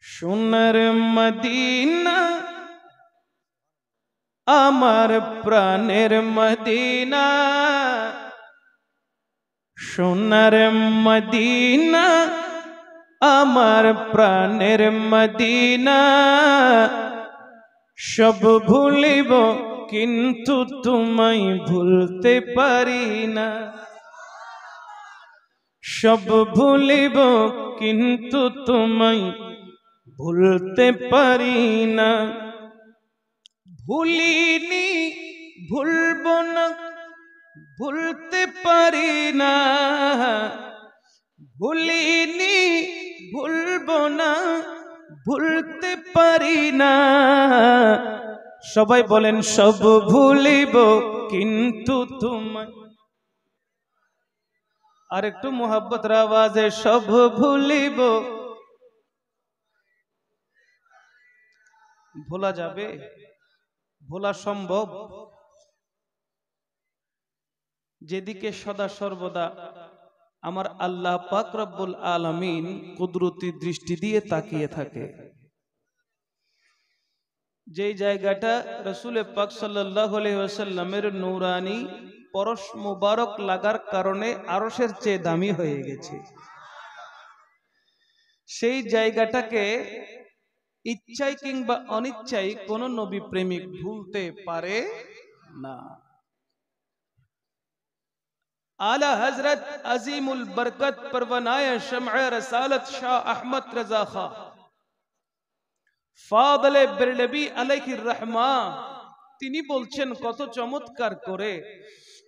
সোনার মদিনা আমার প্রাণের মদিনা, সোনার মদিনা আমার প্রাণের মদিনা। সব ভুলিব কিন্তু তোমায় ভুলতে পারি না, সব ভুলিব কিন্তু তোমায় ভুলতে পারি না। ভুলিনি ভুলব না, ভুলতে পারি না। ভুলিনি ভুলব না, ভুলতে পারি না। সবাই বলেন সব ভুলিব কিন্তু তোমায়। আর একটু মোহাব্বতের আওয়াজে সব ভুলিব। ভোলা যাবে? ভোলা সম্ভব? যেদিকে সদা সর্বদা আমার আল্লাহ পাক রব্বুল আলামিন কুদরতি দৃষ্টি দিয়ে তাকিয়ে থাকে, যেই জায়গাটা রাসূল পাক সাল্লাল্লাহু আলাইহি ওয়াসাল্লামের নূরানি পরশ মুবারক লাগার কারণে আরশের চেয়ে দামি হয়ে গেছে, সেই জায়গাটাকে ইচ্ছায় কিংবা অনিচ্ছায় কোন নবী প্রেমিক ভুলতে পারে না। आला हजरत अजीमुल बरकत परवनाए शम्अ रसालत शाह अहमद रजा खां फादले बिरलबी अलैहिर रहमा তিনি বলছেন কত চমৎকার করে,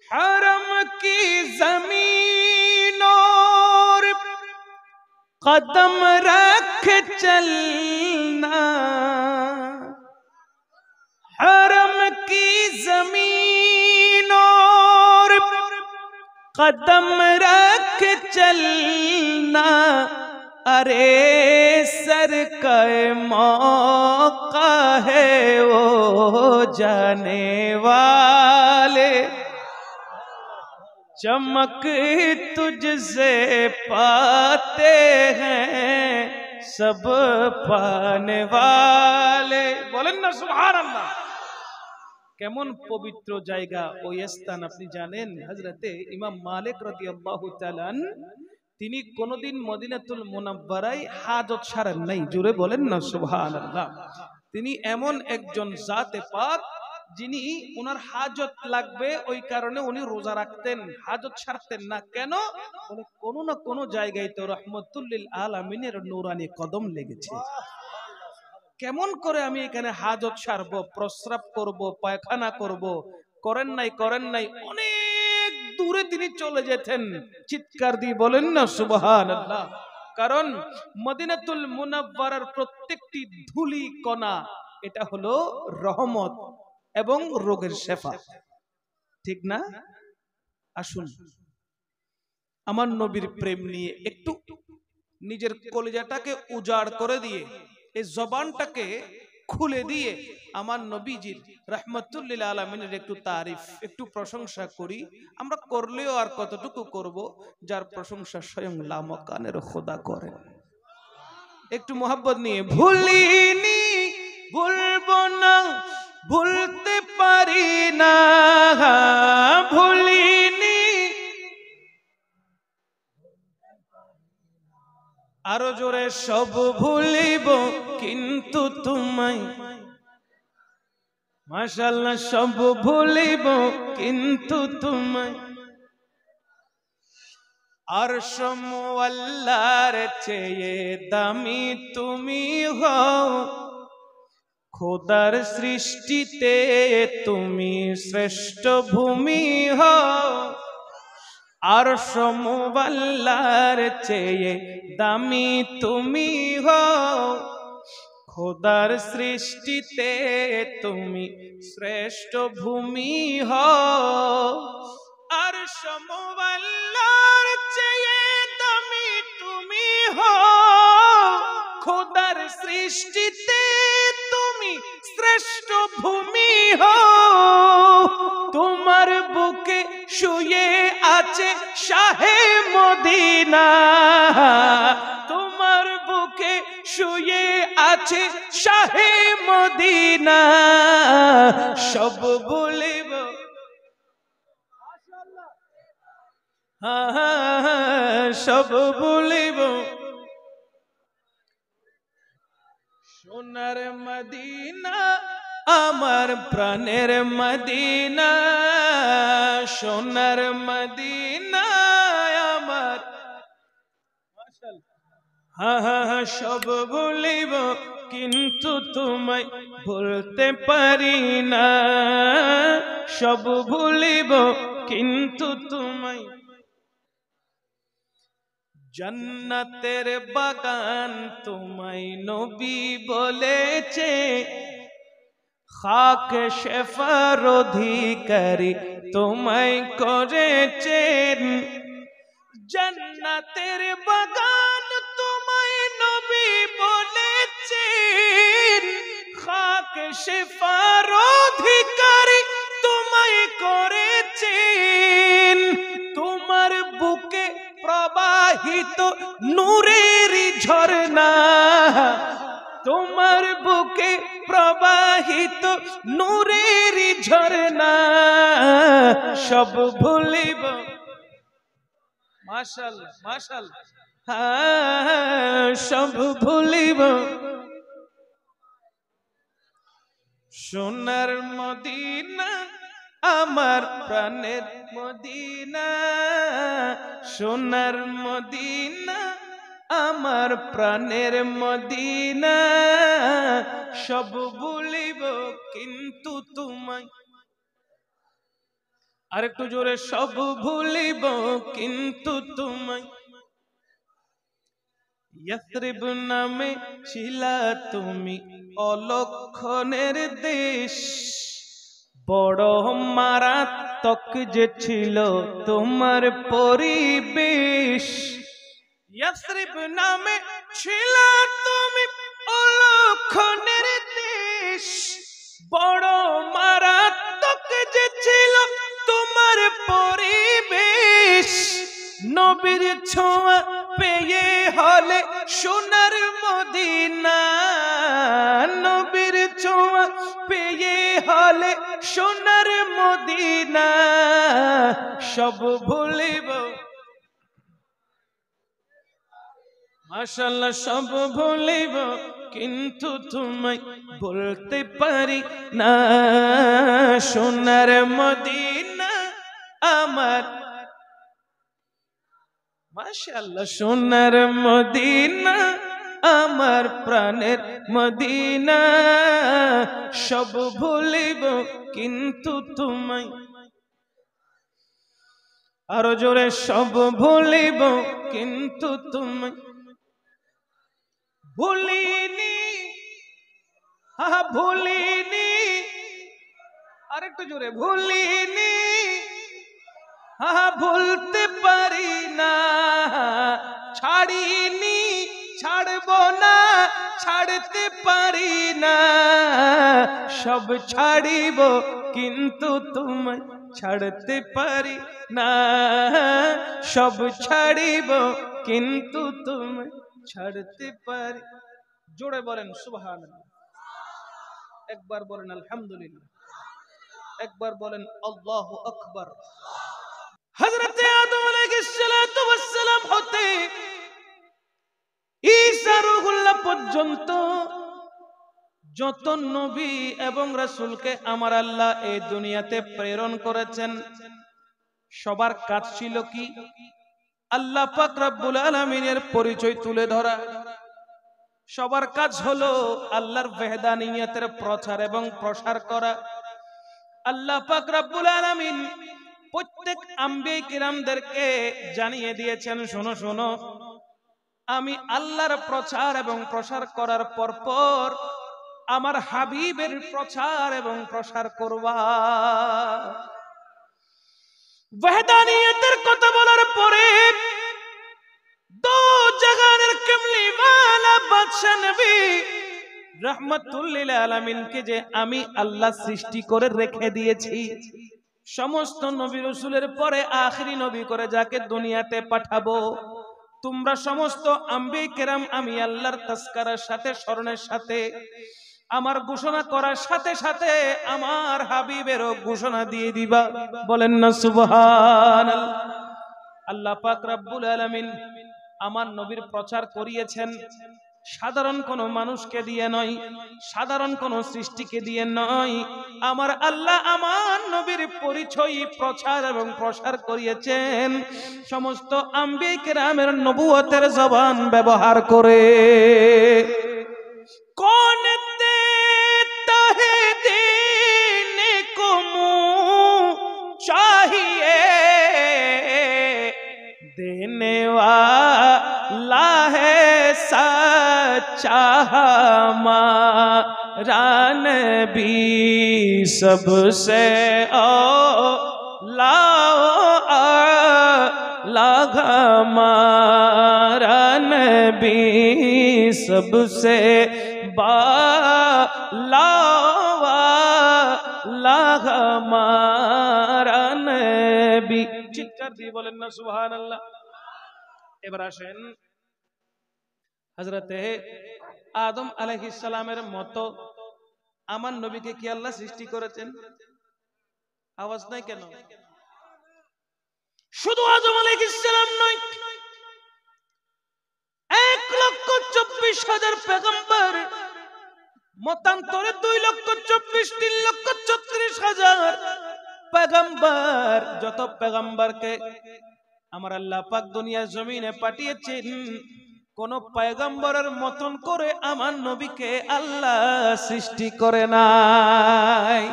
हरम की जमीन और कदम रख चलना, हरम की जमीन और कदम रख चलना। अरे सर का मौका है वो जाने वाले, चमक तुझसे पाते हैं सब पाने वाले। बोलें ना सुभान अल्लाह। কেমন পবিত্র জায়গা ওই স্থান আপনি জানেন? হযরতে ইমাম মালিক রাদিয়াল্লাহু তাআলা তিনি কোনদিন মদিনাতুল মুনাওয়ারায় হাজত সারেন নাই। জোরে বলেন না সুবহানাল্লাহ। তিনি এমন একজন জাতে পাক যিনি ওনার হাজত লাগবে ওই কারণে উনি রোজা রাখতেন, হাজত সারতেন না। কেন? বলে কোনো না কোনো জায়গায় তো রাহমাতুল লিল আলামিনের নূরানি কদম লেগেছে। কেমন করে আমি এখানে হাজত সারবো, প্রস্রাব করব, পায়খানা করব? করেন নাই, করেন নাই। অনেক দূরে তিনি চলে যেতেন। চিৎকার দিয়ে বলেন না সুবহানাল্লাহ। কারণ মদিনাতুল মুনাওয়ারার প্রত্যেকটি ধুলি কণা এটা হলো রহমত এবং রোগের শেফা, ঠিক না? আসুন আমার নবীর প্রেম নিয়ে একটু নিজের কলিজাটাকে উজাড় করে দিয়ে, এই জবানটাকে খুলে দিয়ে আমার নবীজির রাহমাতুল লিল আলামিনের একটু তারিফ, একটু প্রশংসা করি। আমরা করলেও আর কতটুকু করব, যার প্রশংসা স্বয়ং লামকানের খোদা করেন। একটু মোহাব্বত নিয়ে ভুলিনি ভুলব না, ভুলতে পারি না। ভুলিনি আরো জোরে সব ভুলিব কিন্তু তোমায়। মাশাআল্লাহ সব ভুলিব কিন্তু তোমায়। আরশ মুআল্লার চেয়ে দামি তুমি হও, খোদার সৃষ্টিতে তুমি শ্রেষ্ঠ ভূমি হও। আরশ মুআল্লার চেয়ে দামি তুমি হও, খোদার সৃষ্টিতে তুমি শ্রেষ্ঠ ভূমি হও। আরশ মুআল্লার চেয়ে দামি তুমি হও, খোদার সৃষ্টিতে তুমি শ্রেষ্ঠ ভূমি হও। তোমার বুকে শুয়ে আছে শাহে মদিনা তোমার বুকে শুয়ে আছে শাহে মদিনা সব ভুলিব সব ভুলিব সোনার মদিনা আমার প্রাণের মদিনা সোনার মদিনা আমার সব ভুলিব কিন্তু তোমায় ভুলতে পারি না সব ভুলিব কিন্তু তোমায় জান্নাতের বাগান তোমায় নবী বলেছে খাক শেফার অধিকারী তোমায় করেছেন জান্নাতের বাগান তোমায় নবী বলেছেন খাক শেফার অধিকারী তোমায় করেছেন তোমার বুকে প্রবাহিত নূরের ঝরনা তোমার বুকে প্রবাহিত নূরের ঝরনা সব ভুলিব মাশাআল্লাহ মাশাআল্লাহ সব ভুলিব সোনার মদিনা আমার প্রাণের মদিনা সোনার মদিনা আমার প্রাণের মদিনা সব ভুলিব কিন্তু তোমায় আরেকটু জোরে সব ভুলিব কিন্তু তোমায় ইয়াসরিব নামে ছিলা তুমি অলক্ষণের দেশ বড় মারাত্মক যে ছিল তোমার পরিবেশ ইয়াসরিব নামে ছিলা তুমি অলক্ষণের দেশ বড় মারাত্মক যে ছিল তোমার পরিবেশ নবীর ছোঁয়া পেয়ে হলে সোনার মদিনা নবীর ছোঁয়া পেয়ে হলে সোনার মদিনা সব ভুলিব মাশাআল্লাহ সব ভুলিব কিন্তু তোমায় বলতে পারি না সোনার মদিনা আমার মাশাআল্লাহ সোনার মদিনা আমার প্রাণের মদিনা সব ভুলিব কিন্তু তোমায় আরো জোরে সব ভুলিব কিন্তু তোমায় ভুলিনি ভুলিনি আরেকটু জোরে ভুলিনি ভুলতে পারি না ছাড়িনি ছাড়ব না ছাড়তে পারি না সব ছাড়িব কিন্তু তোমায় ছাড়তে পারি না সব ছাড়িব কিন্তু তোমায় ছাড়তে পারি জোরে বলেন সুবহানাল্লাহ একবার বলেন আলহামদুলিল্লাহ একবার বলেন আল্লাহু আকবার হযরত আদম আলাইহিস সালাতু ওয়াস সালাম হতে ঈসা রূহুল্লাহ পর্যন্ত যত নবী এবং রাসূলকে আমার আল্লাহ এই দুনিয়াতে প্রেরণ করেছেন সবার কাজ ছিল কি আল্লাহ পাক রব্বুল আলামিনের পরিচয় তুলে ধরা সবার কাজ হলো আল্লাহর ওয়াহদানিয়তের প্রচার এবং প্রসার করা আল্লাহ পাক রব্বুল আলামিন প্রত্যেক আম্বিয়া কিরামদেরকে জানিয়ে দিয়েছেন শোনো শোনো আমি আল্লাহর প্রচার এবং প্রসার করার পর আমার হাবিবের প্রচার এবং প্রসার করবা ওয়াহদানিয়তের কথা বলার পরে দো জাহানের কামলি ওয়ালা বাদশা নবী রাহমাতুল লিল আলামিনকে যে আমি আল্লাহ সৃষ্টি করে রেখে দিয়েছি সমস্ত নবী রাসূলের পরে আখেরি নবী করে যাকে দুনিয়াতে পাঠাবো, তোমরা সমস্ত আম্বিয়া কেরাম আমি আল্লাহর তাজকিরার সাথে স্মরণের সাথে আমার ঘোষণা করার সাথে সাথে আমার হাবিবেরও ঘোষণা দিয়ে দিবা। বলেন না সুবহানাল্লাহ। আল্লাহ পাক রব্বুল আলামিন আমার নবীর প্রচার করিয়েছেন সাধারণ কোন মানুষকে দিয়ে নয়, সাধারণ কোন সৃষ্টিকে দিয়ে নয়। আমার আল্লাহ আমার নবীর পরিচয় প্রচার এবং প্রসার করিয়েছেন সমস্ত আম্বিয়া কেরামের নবুয়তের জবান ব্যবহার করে। কোন দেতা হে দেনে কো মুঁহ चाहिए देने वाला है सच्चा हमारा नबी सबसे औला हमारा नबी सबसे बाला हमारा नबी। চিৎকার দিয়ে বলেন না সুবহানাল্লাহ। এবার আসেন, হযরতে আদম আলাইহিস সালামের মতো আমার নবীকে কি আল্লাহ সৃষ্টি করেছেন? আওয়াজ নাই কেন? শুধু আদম আলাইহিস সালাম নয়, 1,24,000 পয়গম্বর, মতান্তরে 2,24,000 3,36,000 পয়গম্বর, যত পয়গম্বরকে আমার আল্লাহ পাক দুনিয়া জমিনে পাঠিয়েছেন, কোন পয়গম্বরের মতন করে আমার নবীকে আল্লাহ সৃষ্টি করে নাই।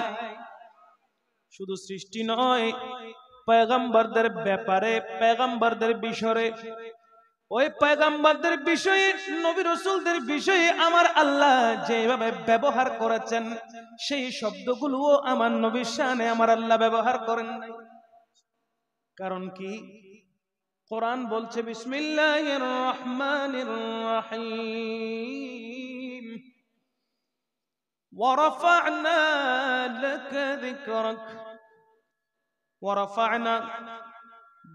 শুধু সৃষ্টি নয়, পয়গম্বরদের ব্যাপারে, পয়গম্বরদের বিষয়ে, ওই পয়গম্বরদের বিষয়ে, নবী রাসূলদের বিষয়ে আমার আল্লাহ যেভাবে ব্যবহার করেছেন সেই শব্দগুলোও আমার নবীর শানে আমার আল্লাহ ব্যবহার করেন নাই। কারণ কি? কোরআন বলছে বিসমিল্লাহির রহমানির রহিম, ওয়া রাফা'না লাকা যিকরাক, ওয়া রাফা'না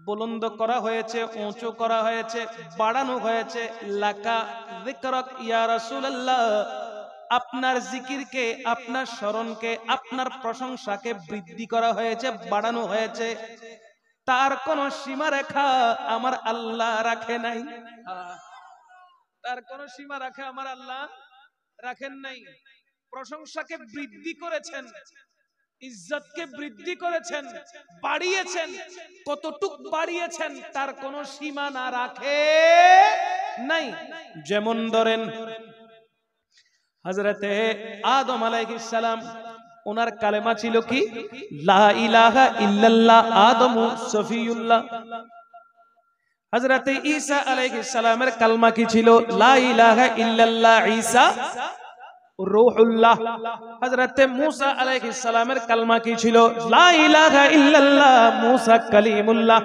বুলন্দ করা হয়েছে, উঁচু করা হয়েছে, বাড়ানো হয়েছে, লাকা যিকরাক ইয়া রাসূলুল্লাহ, আপনার জিকিরকে, আপনার স্মরণকে, আপনার প্রশংসাকে বৃদ্ধি করা হয়েছে, বাড়ানো হয়েছে। তার কোন সীমারেখা আমার আল্লাহ রাখে নাই। তার কোন সীমারেখা আমার আল্লাহ রাখেন নাই। প্রশংসাকে বৃদ্ধি করেছেন, ইজ্জতকে বৃদ্ধি করেছেন, বাড়িয়েছেন। কতটুক বাড়িয়েছেন তার কোন সীমানা রাখে নাই। যেমন ধরেন হযরতে আদম আলাইহিস সালাম, ওনার কালেমা ছিল কি? লা ইলাহা ইল্লাল্লাহ আদমু সফিউল্লাহ। হযরতে ঈসা আলাইহিস সালামের কালমা কি ছিল? লা ইলাহা ইল্লাল্লাহ ঈসা রূহুল্লাহ। হযরতে মূসা আলাইহিস সালামের কালমা কি ছিল? লা ইলাহা ইল্লাল্লাহ মূসা কালিমুল্লাহ।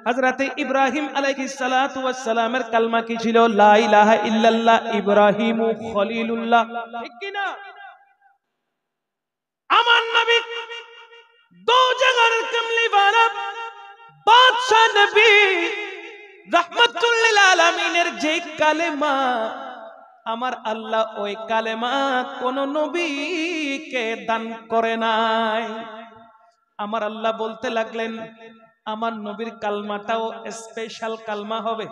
হযরতে ইব্রাহিম আলাইহিস সালাতু ওয়াস সালামের কালমা কি ছিল? লা ইলাহা ইল্লাল্লাহ ইব্রাহিমু খলিলুল্লাহ। ঠিক কি না? আমার নবী দো জায়গার কামলি ওয়ালা বাদশা নবী রাহমাতুল লিল আলামিনের যে কালেমা, আমার আল্লাহ ওই কালেমা কোন নবীকে দান করে নাই। আমার আল্লাহ বলতে লাগলেন আমার নবীর কালমাটাও স্পেশাল কালমা হবে।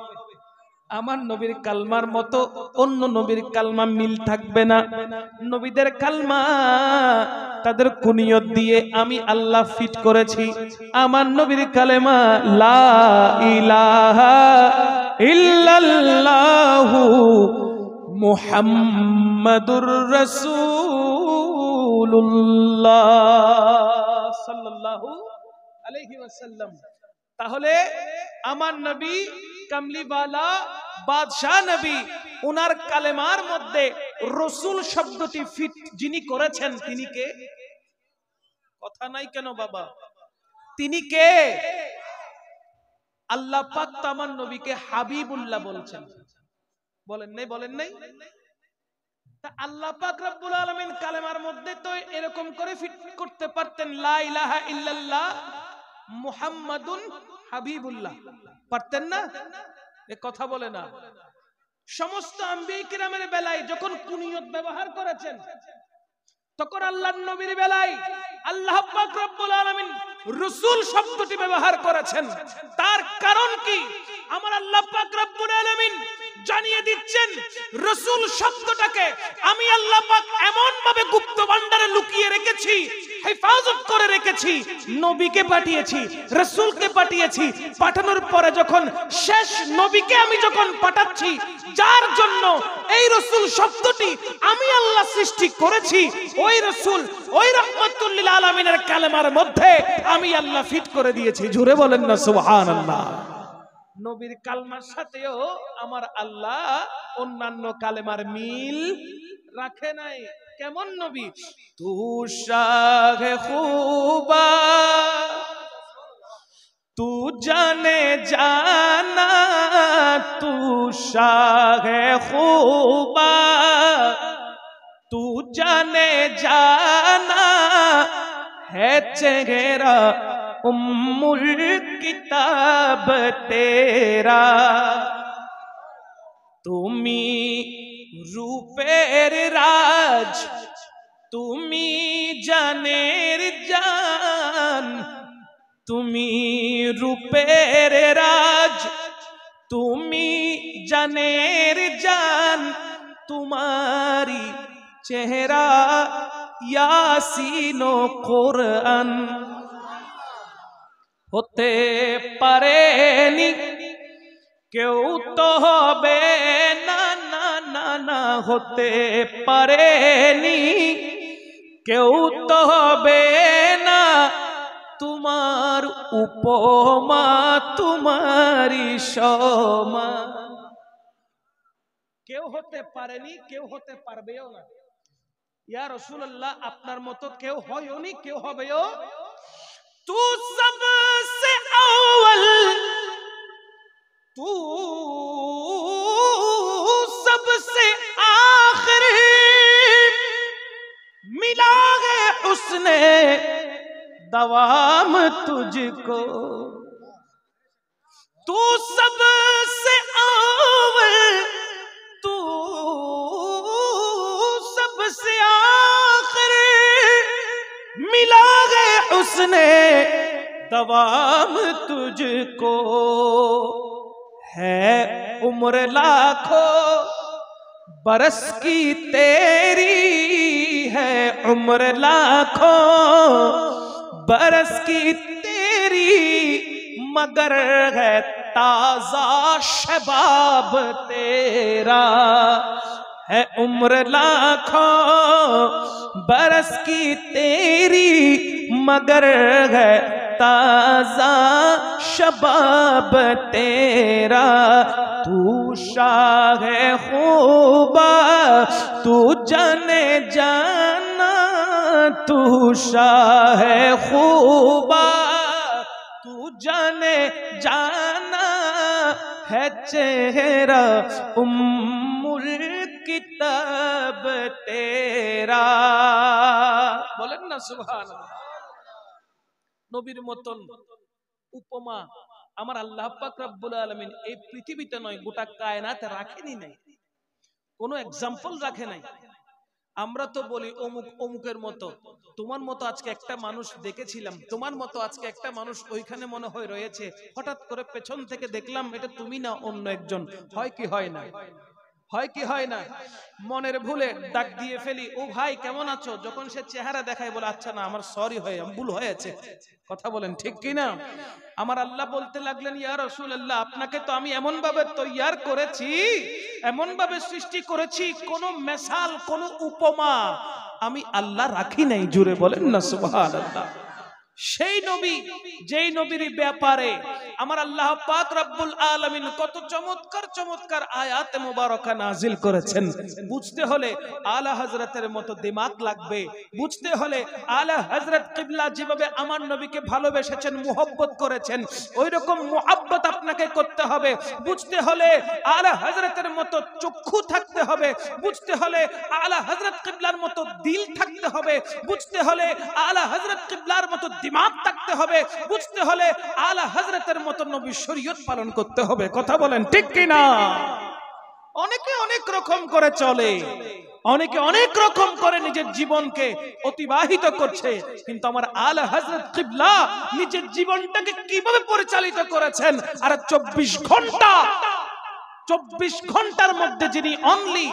আমার নবীর কালমার মতো অন্য নবীর কালমা মিল থাকবে না। নবীদের কালমা তাদের কুনিয়ত দিয়ে আমি আল্লাহ ফিট করেছি। আমার নবীর কালেমা লা ইলাহা ইল্লাল্লাহু মুহাম্মাদুর রাসূলুল্লাহ সাল্লাল্লাহু আলাইহি ওয়াসাল্লাম। তাহলে আমার নবী কামলিওয়ালা বাদশাহ নবী, উনার কালেমার মধ্যে রসুল শব্দটি ফিট যিনি করেছেন তিনি কে? কথা নাই কেন বাবা? তিনি কে? আল্লাহ পাক তো আমার নবীকে হাবিবুল্লাহ বলছেন। বলেন নাই? বলেন নাই? তা আল্লাহ পাক রব্বুল আলামিন কালেমার মধ্যে তো এরকম করে ফিট করতে পারতেন, লা ইলাহা ইল্লাল্লাহ মুহাম্মাদুন হাবিবুল্লাহ, পারতেন না? এ কথা বলে না। সমস্ত আম্বিয়া কিরামের বেলায় যখন কুনিয়ত ব্যবহার করেছেন, তখন আল্লাহর নবীর বেলায় আল্লাহ পাক রব্বুল আলামিন রাসূল শব্দটি ব্যবহার করেছেন। তার কারণ কি? আমার আল্লাহ পাক রব্বুল আলামিন জানিয়ে দিচ্ছেন, রাসূল শব্দটাকে আমি আল্লাহ পাক এমন ভাবে গুপ্ত ভান্ডারে লুকিয়ে রেখেছি, হেফাজত করে রেখেছি। নবীকে পাঠিয়েছি, রাসূলকে পাঠিয়েছি, পাঠানোর পরে যখন শেষ নবীকে আমি যখন পাঠাচ্ছি, যার জন্য এই রাসূল শব্দটি আমি আল্লাহ সৃষ্টি করেছি, ওই রাসূল ওই রাহমাতুল লিল আলামিনের কালেমার মধ্যে আমি আল্লাহ ফিট করে দিয়েছি। জোরে বলেন না সুবহানাল্লাহ। নবীর কালমার সাথেও আমার আল্লাহ অন্যান্য কালেমার মিল রাখে নাই। কেমন নবী? তু শাহে খুবা তু জানে জানা, তু শাহে খুবা তু জানে জানা है चेहरा उम्मुल किताब तेरा। তুমি রূপের রাজ, তুমি জানের জান, তুমি রূপের রাজ, তুমি জানের জান, তোমারি চেহারা ইয়াসিন ও কোরআন। হতে পারেনি কেউ তো হবে না, না না না, হতে পারেনি কেউ তো হবে না তোমার উপমা, তোমারি সমান। কেউ হতে পারেনি, কেউ হতে পারবেও না। ইয়া রাসূলুল্লাহ, আপনার মতো কেউ হয়নি, কেউ হবেও। তু সবসে আউয়াল, তু सबसे आखिरी, मिला है उसने दवाम तुझको। तू सबसे अव्वल, तू सबसे आखिरी, मिला है उसने दवाम तुझको। है उम्र लाखों बरस की तेरी, है उम्र लाखों बरस की तेरी, मगर है ताजा शबाब तेरा। है उम्र लाखों बरस की तेरी, मगर है ताजा शबाब तेरा। तू शाहे खूबा तू जाने जाना, तू शाहे खूबा तू जाने जाना, है चेहरा उम्मुल किताब तेरा। बोलें ना सुभान। নবীর মতন উপমা আমার আল্লাহ পাক রব্বুল আলামিন এই পৃথিবীতে নয়, গোটা কায়নাতে রাখেনি নাই, কোনো এক্সাম্পল রাখে নাই। আমরা তো বলি অমুক অমুকের মতো। তোমার মতো আজকে একটা মানুষ দেখেছিলাম, তোমার মতো আজকে একটা মানুষ ওইখানে মনে হয় রয়েছে, হঠাৎ করে পেছন থেকে দেখলাম এটা তুমি না অন্য একজন। হয় কি হয় না? হয় কি হয় না? মনের ভুলে ডাক দিয়ে ফেলি, ও ভাই কেমন আছো, যখন সে চেহারা দেখায় বলে আচ্ছা না আমার সরি হয়, ভুল হয়েছে। কথা বলেন ঠিক কি না? আমার আল্লাহ বলতে লাগলেন, ইয়া রাসূলুল্লাহ, আপনাকে তো আমি এমন ভাবে তৈয়ার করেছি, এমন ভাবে সৃষ্টি করেছি, কোন মেসাল কোন উপমা আমি আল্লাহ রাখি নাই। জুড়ে বলেন না সুবহানাল্লাহ। সেই নবী যেই নবীর ব্যাপারে আমার আল্লাহ পাক রব্বুল আলামিন কত চমৎকার চমৎকার আয়াতে মুবারাকা নাজিল করেছেন। বুঝতে হলে আলা হযরতের মতো দিমাগ লাগবে, বুঝতে হলে আলা হযরত কিবলা যেভাবে আমার নবীকে ভালোবেসেছেন, মুহব্বত করেছেন, ওই রকম মুহাব্বত আপনাকে করতে হবে। বুঝতে হলে আলা হযরতের মতো চক্ষু থাকতে হবে, বুঝতে হলে আলা হযরত কিবলার মতো দিল থাকতে হবে, বুঝতে হলে আলা হযরত কিবলার মতো দিমাগ থাকতে হবে, বুঝতে হলে আলা হযরতের মতো নবীর শরীয়ত পালন করতে হবে। কথা বলেন ঠিক কি না? অনেকে অনেক রকম করে চলে, অনেকে অনেক রকম করে নিজের জীবনকে অতিবাহিত করছে, কিন্তু আমার আলা হযরত কিবলা নিজের জীবনটাকে কিভাবে পরিচালিত করেছেন। আর 24 ঘন্টার মধ্যে যিনি অনলি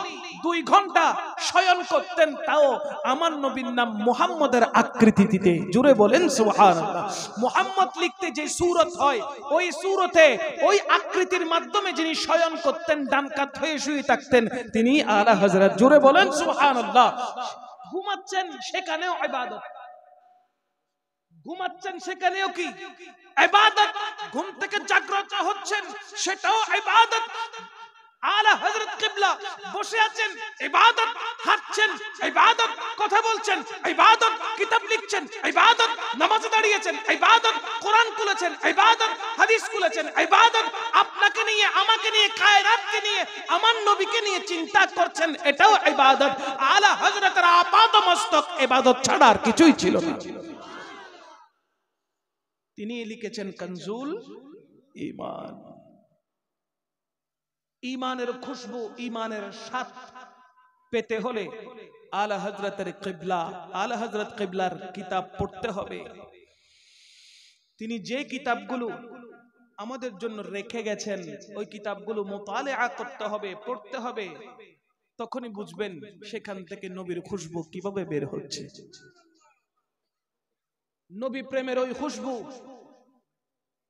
2 ঘন্টা শয়ন করতেন, তাও আমার নবীর নাম মুহাম্মদের আকৃতিতে। জোরে বলেন সুবহানাল্লাহ। মুহাম্মদ লিখতে যে সূরত হয়, ওই সূরতে ওই আকৃতির মাধ্যমে যিনি শয়ন করতেন, ডান কাত হয়ে শুয়ে থাকতেন, তিনি আলা হযরত। জোরে বলেন সুবহানাল্লাহ। ঘুমাচ্ছেন সেখানেও ইবাদত, ঘুমাচ্ছেন সেখানেও কি ইবাদত, ঘুম থেকে জাগ্রত হচ্ছেন সেটাও ইবাদত। আলা হযরত কিবলা বসে আছেন, ইবাদত, হাঁটছেন ইবাদত, কথা বলছেন ইবাদত, কিতাব লিখছেন ইবাদত, নামাজে দাঁড়িয়েছেন ইবাদত, কোরআন খুলেছেন ইবাদত, হাদিস খুলেছেন ইবাদত, আপনাকে নিয়ে আমাকে নিয়ে কায়নাতকে নিয়ে আমার নবীকে নিয়ে চিন্তা করছেন, এটাও ইবাদত। আলা হযরতের আপাত মস্তক ইবাদত ছাড়া আর কিছুই ছিল না। তিনি লিখেছেন কনজুল ঈমান। ঈমানের খুশবু, ঈমানের স্বাদ পেতে হলে আলা হযরতের কিবলা, আলা হযরত কিবলার কিতাব পড়তে হবে। তিনি যে কিতাবগুলো আমাদের জন্য রেখে গেছেন, ওই কিতাবগুলো মুতালিআ করতে হবে, পড়তে হবে। তখনই বুঝবেন সেখান থেকে নবীর খুশবু কিভাবে বের হচ্ছে। নবী প্রেমের ওই খুশবু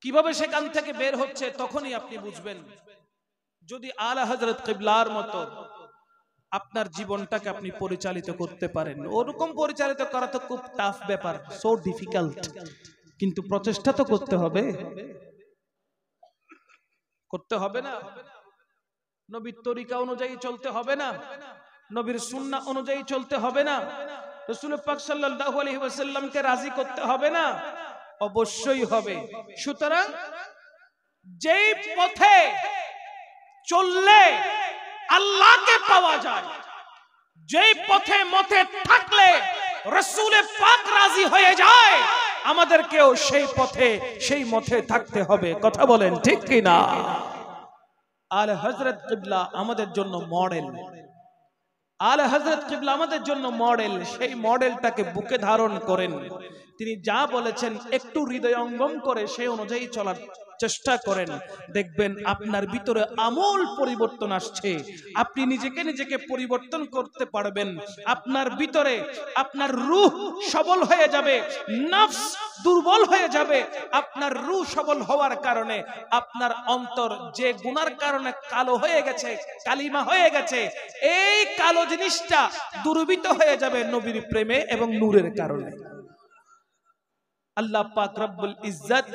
কিভাবে সেখান থেকে বের হচ্ছে, তখনই আপনি বুঝবেন। যদি আলা হযরত কিবলার মতো আপনার জীবনটাকে আপনি পরিচালিত করতে পারেন। ওরকম পরিচালিত করা তো খুব টাফ ব্যাপার, সো ডিফিকাল্ট, কিন্তু প্রচেষ্টা তো করতে হবে, করতে হবে না? নবীর তরিকা অনুযায়ী চলতে হবে না? নবীর সুন্নাহ অনুযায়ী চলতে হবে না? রাসূল পাক সাল্লাল্লাহু আলাইহি ওয়াসাল্লামকে রাজি করতে হবে না? অবশ্যই হবে। সুতরাং যেই পথে চললে আল্লাহকে পাওয়া যায়, যেই পথে মতে থাকলে রাসূল পাক রাজি হয়ে যায়, আমাদেরকেও সেই পথে সেই মতে থাকতে হবে। কথা বলেন ঠিক কি না? আলা হযরত কিবলা আমাদের জন্য মডেল, আলা হযরত কিবলা আমাদের জন্য মডেল। সেই মডেলটাকে বুকে ধারণ করেন। তিনি যা বলেছেন একটু হৃদয়ঙ্গম করে সেই অনুযায়ী চলার চেষ্টা করেন, দেখবেন আপনার ভিতরে আমূল পরিবর্তন আসছে। আপনি নিজেকে পরিবর্তন করতে পারবেন। আপনার ভিতরে আপনার রূহ সবল হয়ে যাবে, নফস দুর্বল হয়ে যাবে। আপনার রূহ সবল হওয়ার কারণে আপনার অন্তর যে গুনার কারণে কালো হয়ে গেছে, কালিমা হয়ে গেছে, এই কালো জিনিসটা দুর্বৃত হয়ে যাবে নবীর প্রেমে এবং নূরের কারণে। আল্লাহ পাক রব্বুল ইজ্জত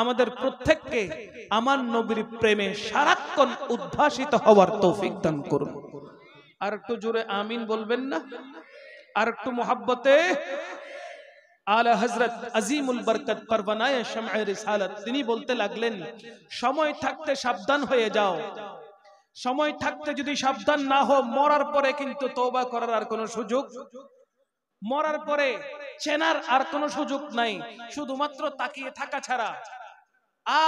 আমাদের প্রত্যেককে আমার নবীর প্রেমে সারাক্ষণ উদ্ভাসিত হওয়ার তৌফিক দান করুন। আর একটু জোরে আমিন বলবেন না? আর একটু মোহাব্বতে। আলা হযরত আজিমুল বরকত পরওয়ানায়ে শামঈ রিসালাত তিনি বলতে লাগলেন, সময় থাকতে সাবধান হয়ে যাও। সময় থাকতে যদি সাবধান না হও, মরার পরে কিন্তু তওবা করার আর কোনো সুযোগ, মরার পরে চেনার আর কোনো সুযোগ নাই, শুধুমাত্র তাকিয়ে থাকা ছাড়া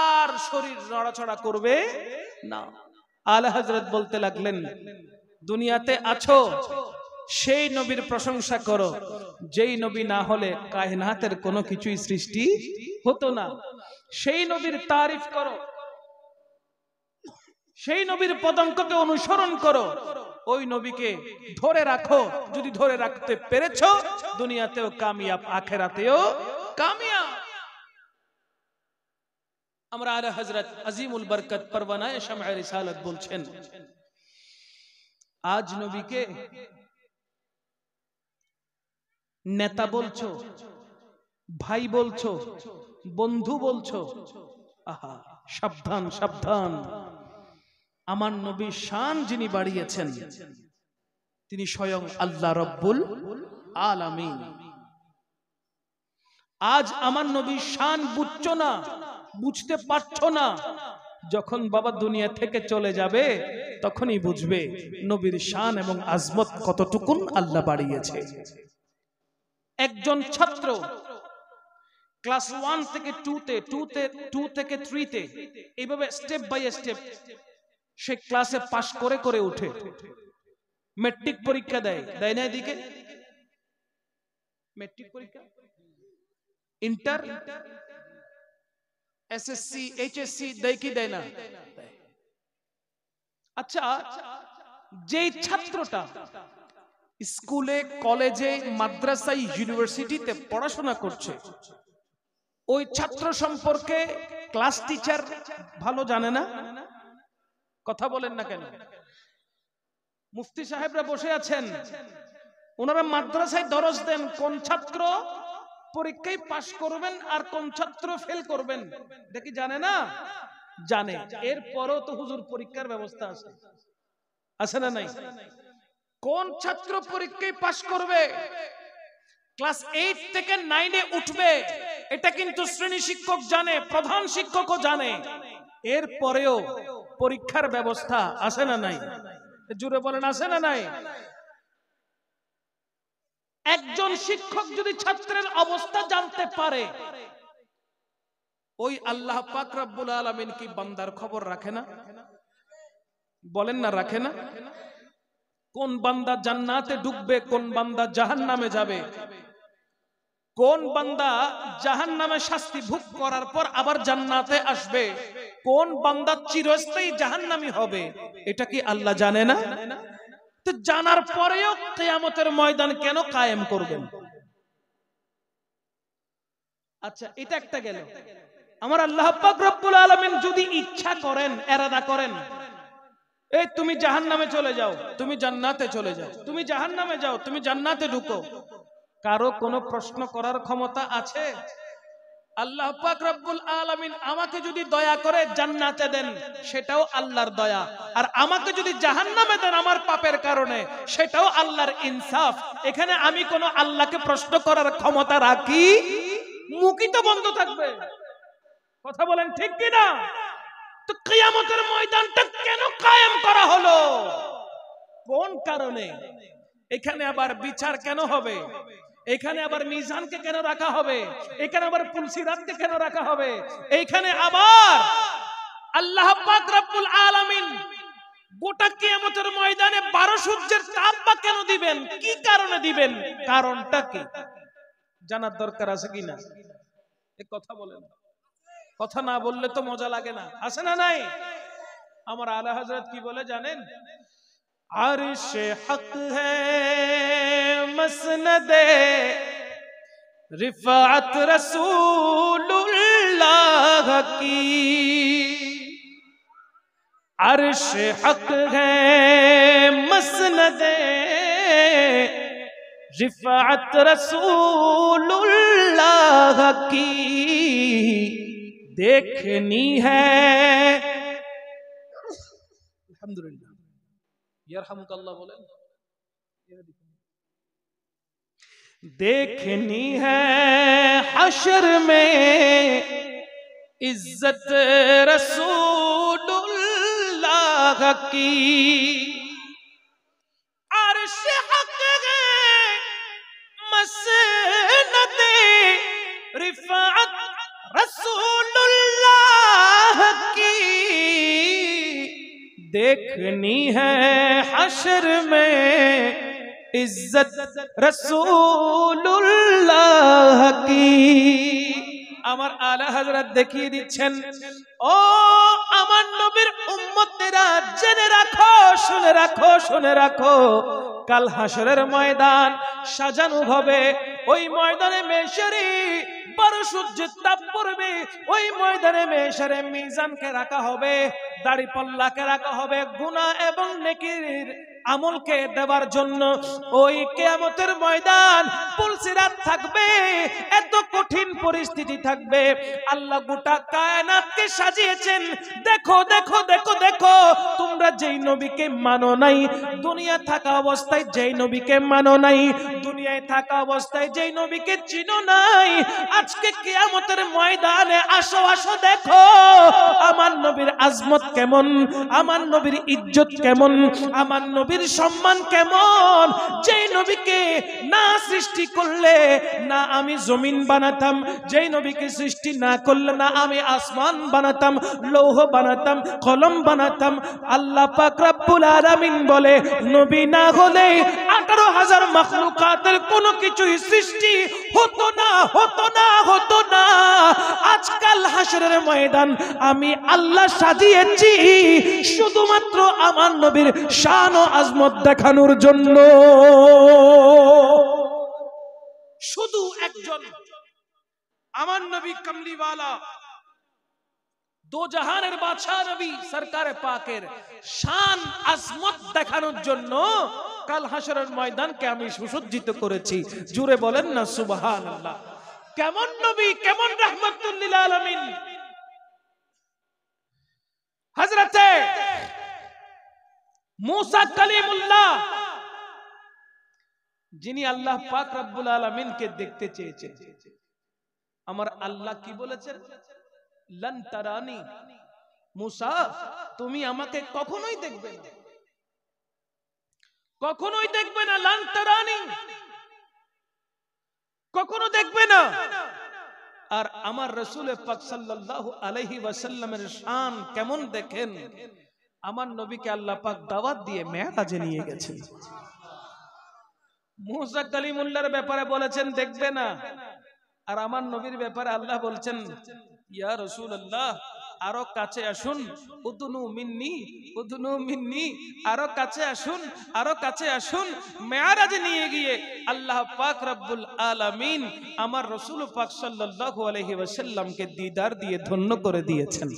আর শরীর নড়াচড়া করবে না। আলা হযরত বলতে লাগলেন, দুনিয়াতে আছো সেই নবীর প্রশংসা করো যেই নবী না হলে কায়নাতের কোনো কিছুই সৃষ্টি হতো না। সেই নবীর তারিফ করো, সেই নবীর পদাঙ্ককে অনুসরণ করো, ওই নবীকে ধরে রাখো। যদি ধরে রাখতে পেরেছো, দুনিয়াতেও কামিয়াব, আখিরাতেও কামিয়াব। আমরা আলা হযরত আজিমুল বরকত পরওয়ানায়ে শামঈ রিসালাত বলছেন, আজ নবীকে নেতা বলছো, ভাই বলছো, বন্ধু বলছো, আহা, সাবধান সাবধান। আমার নবী শান যিনি বাড়িয়েছেন তিনি স্বয়ং আল্লাহ রব্বুল আলামিন। আজ আমার নবী শান বুঝছো না, বুঝতে পারছো না, যখন বাবা দুনিয়া থেকে চলে যাবে তখনই বুঝবে নবীর শান এবং আজমত কতটুকুন আল্লাহ বাড়িয়েছে। একজন ছাত্র ক্লাস 1 থেকে 2 থেকে 3 তে এইভাবে স্টেপ বাই স্টেপ সে ক্লাসে পাশ করে করে উঠে মেট্রিক পরীক্ষা দেয়, দেয় না? এদিকে মেট্রিক পরীক্ষা, ইন্টার, এসএসসি, এইচএসসি দেয় কি দেয় না? আচ্ছা, যেই ছাত্রটা স্কুলে, কলেজে, মাদ্রাসায়, ইউনিভার্সিটিতে পড়াশোনা করছে, ওই ছাত্র সম্পর্কে ক্লাস টিচার ভালো জানে না? কথা বলেন না কেন? মুফতি সাহেবরা বসে আছেন, ওনারা মাদ্রাসায় দরস দেন কোন ছাত্র পরীক্ষায় পাশ করবেন আর কোন ছাত্র ফেল করবেন, দেখি জানে না? জানে। এরপরও তো হুজুর পরীক্ষার ব্যবস্থা আছে, আছে না নাই? কোন ছাত্র পরীক্ষায় পাশ করবে, ক্লাস 8 থেকে 9 এ উঠবে, এটা কিন্তু শ্রেণী শিক্ষক জানে, প্রধান শিক্ষকও জানে। এরপরেও পরীক্ষার ব্যবস্থা আছে না নাই? জুড়ে বলেন আছে না নাই? একজন শিক্ষক যদি ছাত্রের অবস্থা জানতে পারে, ওই আল্লাহ পাক রব্বুল আলামিন কি বান্দার খবর রাখে না? বলেন না রাখে না? কোন বান্দা জান্নাতে ঢুকবে, কোন বান্দা জাহান্নামে যাবে, কোন বান্দা জাহান্নামে শাস্তি ভোগ করার পর আবার জান্নাতে আসবে, কোন বান্দা চিরস্থায়ী জাহান্নামী হবে, এটা কি আল্লাহ জানে না? তো জানার পরেও কিয়ামতের ময়দান কেন কায়েম করবেন? আচ্ছা, এটা একটা গেল। আমার আল্লাহ পাক রব্বুল আলামিন যদি ইচ্ছা করেন, এরাদা করেন, এই তুমি জাহান্নামে চলে যাও, তুমি জান্নাতে চলে যাও, তুমি জাহান্নামে যাও, তুমি জান্নাতে ঢুকো, কারো কোনো প্রশ্ন করার ক্ষমতা আছে? আল্লাহ পাক রব্বুল আলামিন আমাকে যদি দয়া করে জান্নাতে দেন, সেটাও আল্লাহর দয়া, আর আমাকে যদি জাহান্নামে দেন আমার পাপের কারণে, সেটাও আল্লাহর ইনসাফ। এখানে আমি কোনো আল্লাহকে প্রশ্ন করার ক্ষমতা রাখি? মুখই তো বন্ধ থাকবে। কথা বলেন ঠিক কি না? তো কিয়ামতের ময়দানটা কেন কায়েম করা হলো? কোন কারণে? এখানে আবার বিচার কেন হবে? এখানে আবার মিজানকে কেন রাখা হবে? এখানে আবার পুলসিরাতকে কেন রাখা হবে? এইখানে আবার আল্লাহ পাক রব্বুল আলামিন গোটা কিয়ামতের ময়দানে 12 সূর্যের তাপ বা কেন দিবেন? কি কারণে দিবেন? কারণটা কি জানার দরকার আছে কিনা? এই কথা বলেন। কথা না বললে তো মজা লাগে না, আছে না নাই? আমার আলা হযরত কি বলে জানেন? আরশে হক হ্যায় মসনদে রিফাত রাসূলুল্লাহ কি, আরশে হক হ্যায় মসনদে রিফাত রাসূলুল্লাহ কি, देखनी है। अल्हम्दुलिल्लाह, यरहमुकल्लाह बोलें। देखनी है हशर में इज्जत रसूलुल्लाह की, अर्श हक है मसनदे रिफात रसूलुल्लाह की, देखनी है हशर में इज्जत रसूलुल्लाह की। আমার আলা হযরত দেখিয়ে দিচ্ছেন, ও আমার নবীর উম্মতেরা জেনে রাখো, শুনে রাখো, শুনে রাখো, কাল হাসরের ময়দান সাজানো হবে। ওই ময়দানে মেশরে 12 সূর্যের তাপ পড়বে। ওই ময়দানে মেশরে মিজানকে রাখা হবে, দাড়ি পাল্লাকে রাখা হবে, গুনাহ এবং নেকির আমলকে দেওয়ার জন্য। ওই কিয়ামতের ময়দান পুলসিরাত থাকবে, এত কঠিন পরিস্থিতি থাকবে। আল্লাহ গোটা কায়নাতকে সাজিয়েছেন। দেখো দেখো দেখো দেখো, তোমরা যেই নবীকে মানো নাই, দুনিয়া থাকা অবস্থায় যেই নবীকে মানো নাই, দুনিয়ায় থাকা অবস্থায় যেই নবীকে চিনো নাই, আজকে কিয়ামতের ময়দানে আসো আসো দেখো আমার নবীর আজমত কেমন, আমার নবীর ইজ্জত কেমন, আমার নবীর সম্মান কেমন। যেই নবীকে না সৃষ্টি করলে না আমি জমিন বানাতাম, যেই নবীকে সৃষ্টি না করলে না আমি আসমান বানাতাম, লৌহ বানাতাম, কলম বানাতাম। আল্লাহ পাক রব্বুল আলামিন বলে নবী না হলে 18,000 মাখলুকাতের কোনো কিছুই সৃষ্টি হতো না, হতো না, হতো না। আজকাল হাসরের ময়দান আমি আল্লাহ সাজিয়েছি শুধুমাত্র আমার নবীর শান ও আজমত দেখানোর জন্য। শুধু একজন আমার নবী কমলিওয়ালা দো জাহানের বাদশাহ নবী সরকারে পাকের শান আজমত দেখানোর জন্য কাল হাসরের ময়দানকে আমি সুসজ্জিত করেছি। জুড়ে বলেন না সুবহানাল্লাহ। কেমন নবী, কেমন রাহমাতুল লিল আলামিন হযরতে মুসা কালিমুল্লাহ, যিনি আল্লাহ পাক রব্বুল আলামিনকে দেখতে চেয়েছেন। আমার আল্লাহ কি বলেছেন? লান তারানি, মুসা তুমি আমাকে কখনোই দেখবে না, কখনোই দেখবে না। লান তারানি, কখনো দেখবে না। আর আমার রাসূল পাক সাল্লাল্লাহু আলাইহি ওয়াসাল্লামের শান কেমন দেখেন। আমার নবীকে আল্লাহ পাক দাওয়াত দিয়ে মেরাজে নিয়ে গেছেন। মুসা কালিমুল্লাহর ব্যাপারে বলেছেন দেখবে না, আর আমার নবীর ব্যাপারে আল্লাহ বলছেন ইয়া রাসূলুল্লাহ আরো কাছে আসুন, উদনু মিন্নি, উদনু মিন্নি, আরো কাছে আসুন, আরো কাছে আসুন। মেরাজে নিয়ে গিয়ে আল্লাহ পাক রব্বুল আলামিন আমার রাসূল পাক সাল্লাল্লাহু আলাইহি ওয়াসাল্লামকে দিদার দিয়ে ধন্য করে দিয়েছেন।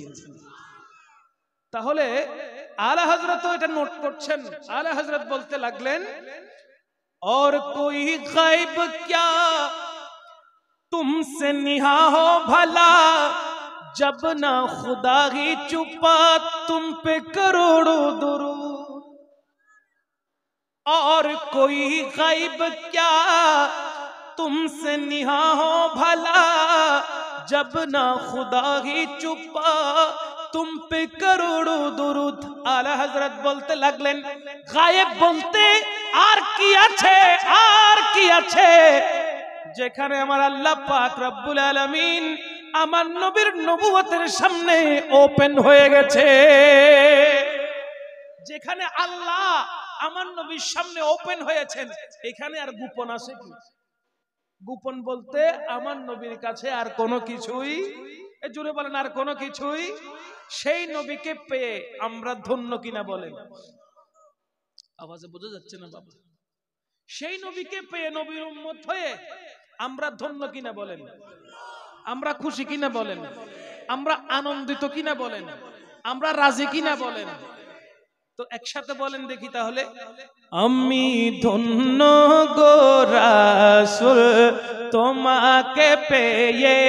তাহলে আলা হযরত এটা নোট করছেন। আলা হযরত বলতে লাগলেন और कोई गैब क्या तुमसे निहा हो भला, जब ना खुदा ही चुपा तुम पे करोड़ों दुरूद। और कोई गैब क्या तुमसे निहा हो भला, जब ना खुदा ही चुपा तुम पे करोड़ों दुरूद। आला हजरत बोलते लगलेन गायब बोलते আর কি আছে, আর কি আছে, যেখানে আমার আল্লাহ পাক রব্বুল আলামিন আমার নবীর নবুয়তের সামনে ওপেন হয়ে গেছে। যেখানে আল্লাহ আমার নবীর সামনে ওপেন হয়েছেন, এখানে আর গোপন আছে কি? গোপন বলতে আমার নবীর কাছে আর কোনো কিছুই, জুড়ে বলেন আর কোনো কিছুই। সেই নবীকে পেয়ে আমরা ধন্য কিনা বলেন? আওয়াজে বোঝা যাচ্ছে না বাবা? সেই নবীকে পেয়ে নবীর উম্মত হয়ে আমরা ধন্য কিনা বলেন? আমরা খুশি কিনা বলেন? আমরা আনন্দিত কিনা বলেন? আমরা রাজি কিনা বলেন? তো একসাথে বলেন দেখি তাহলে। আমি ধন্য গো রাসূল তোমাকে পেয়ে,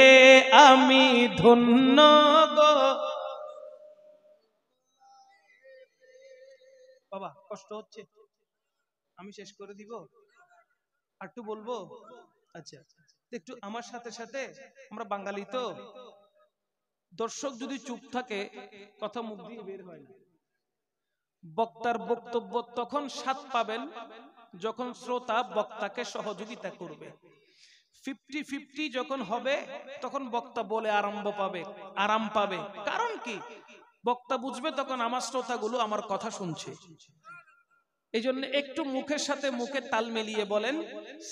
আমি ধন্য গো। বাবা কষ্ট হচ্ছে, আমি শেষ করে দিব, আর একটু বলবো? আচ্ছা একটু আমার সাথে সাথে, আমরা বাঙালি তো, দর্শক যদি চুপ থাকে কথা মুখ দিয়ে বের হয় না। বক্তার বক্তব্য তখন স্বাদ পাবেন যখন শ্রোতা বক্তাকে সহযোগিতা করবে। 50-50 যখন হবে তখন বক্তা বলে আরাম পাবে। কারণ কি? বক্তা বুঝবে তখন আমার শ্রোতাগুলো আমার কথা শুনছে। এই জন্য একটু মুখের সাথে মুখে তাল মিলিয়ে বলেন,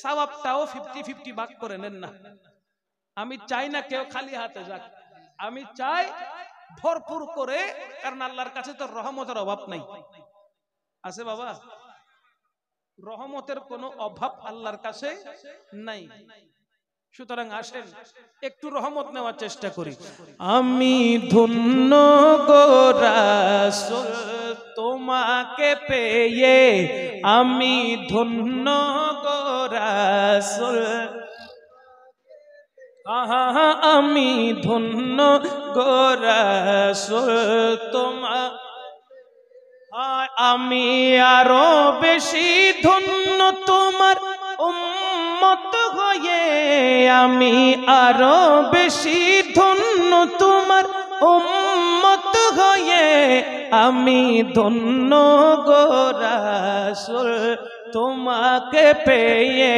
সওয়াবটাও 50-50 ভাগ করে নেন না। আমি চাই না কেউ খালি হাতে যাক, আমি চাই ভরপুর করে, কারণ আল্লাহর কাছে তো রহমতের অভাব নাই। আছে বাবা? রহমতের কোনো অভাব আল্লাহর কাছে নাই। সুতরাং আসেন একটু রহমত নেওয়ার চেষ্টা করি। আমি ধন্য গো রাসূল তোমাকে পেয়ে আমি ধন্য গো রাসূল আমি ধন্য গো রাসূল আমি আরো বেশি ধন্য তোমার উম্মত হয়ে আমি আরো বেশি ধন্য তোমার উম্মত হয়ে আমি ধন্য গো রাসূল তোমাকে পেয়ে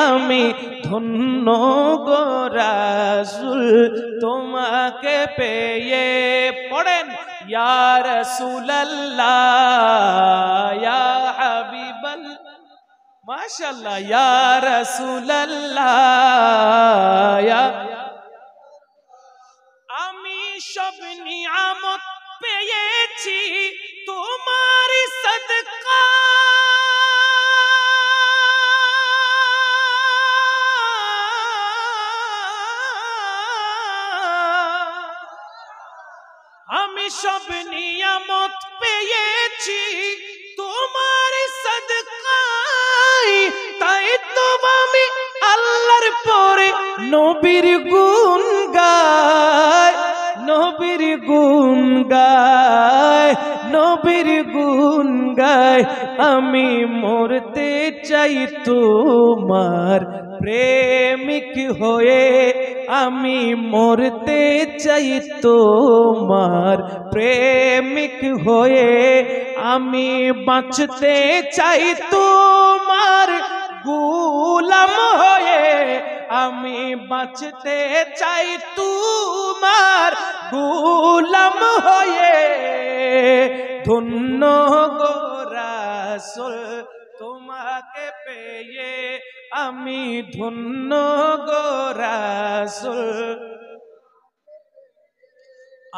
আমি ধন্য গো রাসূল তোমাকে পেয়ে পড়েন ইয়া রাসূলুল্লাহ ইয়া হাবিবাল্লাহ মাশাআল্লাহ ইয়া রাসূলুল্লাহ ইয়া আমি সব নিয়ামত পেয়েছি তোমার সদকা আমি সব নিয়ামত পেয়েছি তোমার সদকায় তাই তো আমি আল্লাহর পরে নবীর গুণ গাই নবীর গুণ গাই নবীর গুণ গাই আমি মরতে চাই তোমার প্রেমিক হয়ে আমি মরতে চাই তোমার প্রেমিক হয়ে আমি বাঁচতে চাই তোমার গোলাম হয়ে আমি বাঁচতে চাই তোমার গোলাম হয়ে ধন্য গো রাসূল তোমাকে পেয়ে আমি ধন্য গো রাসূল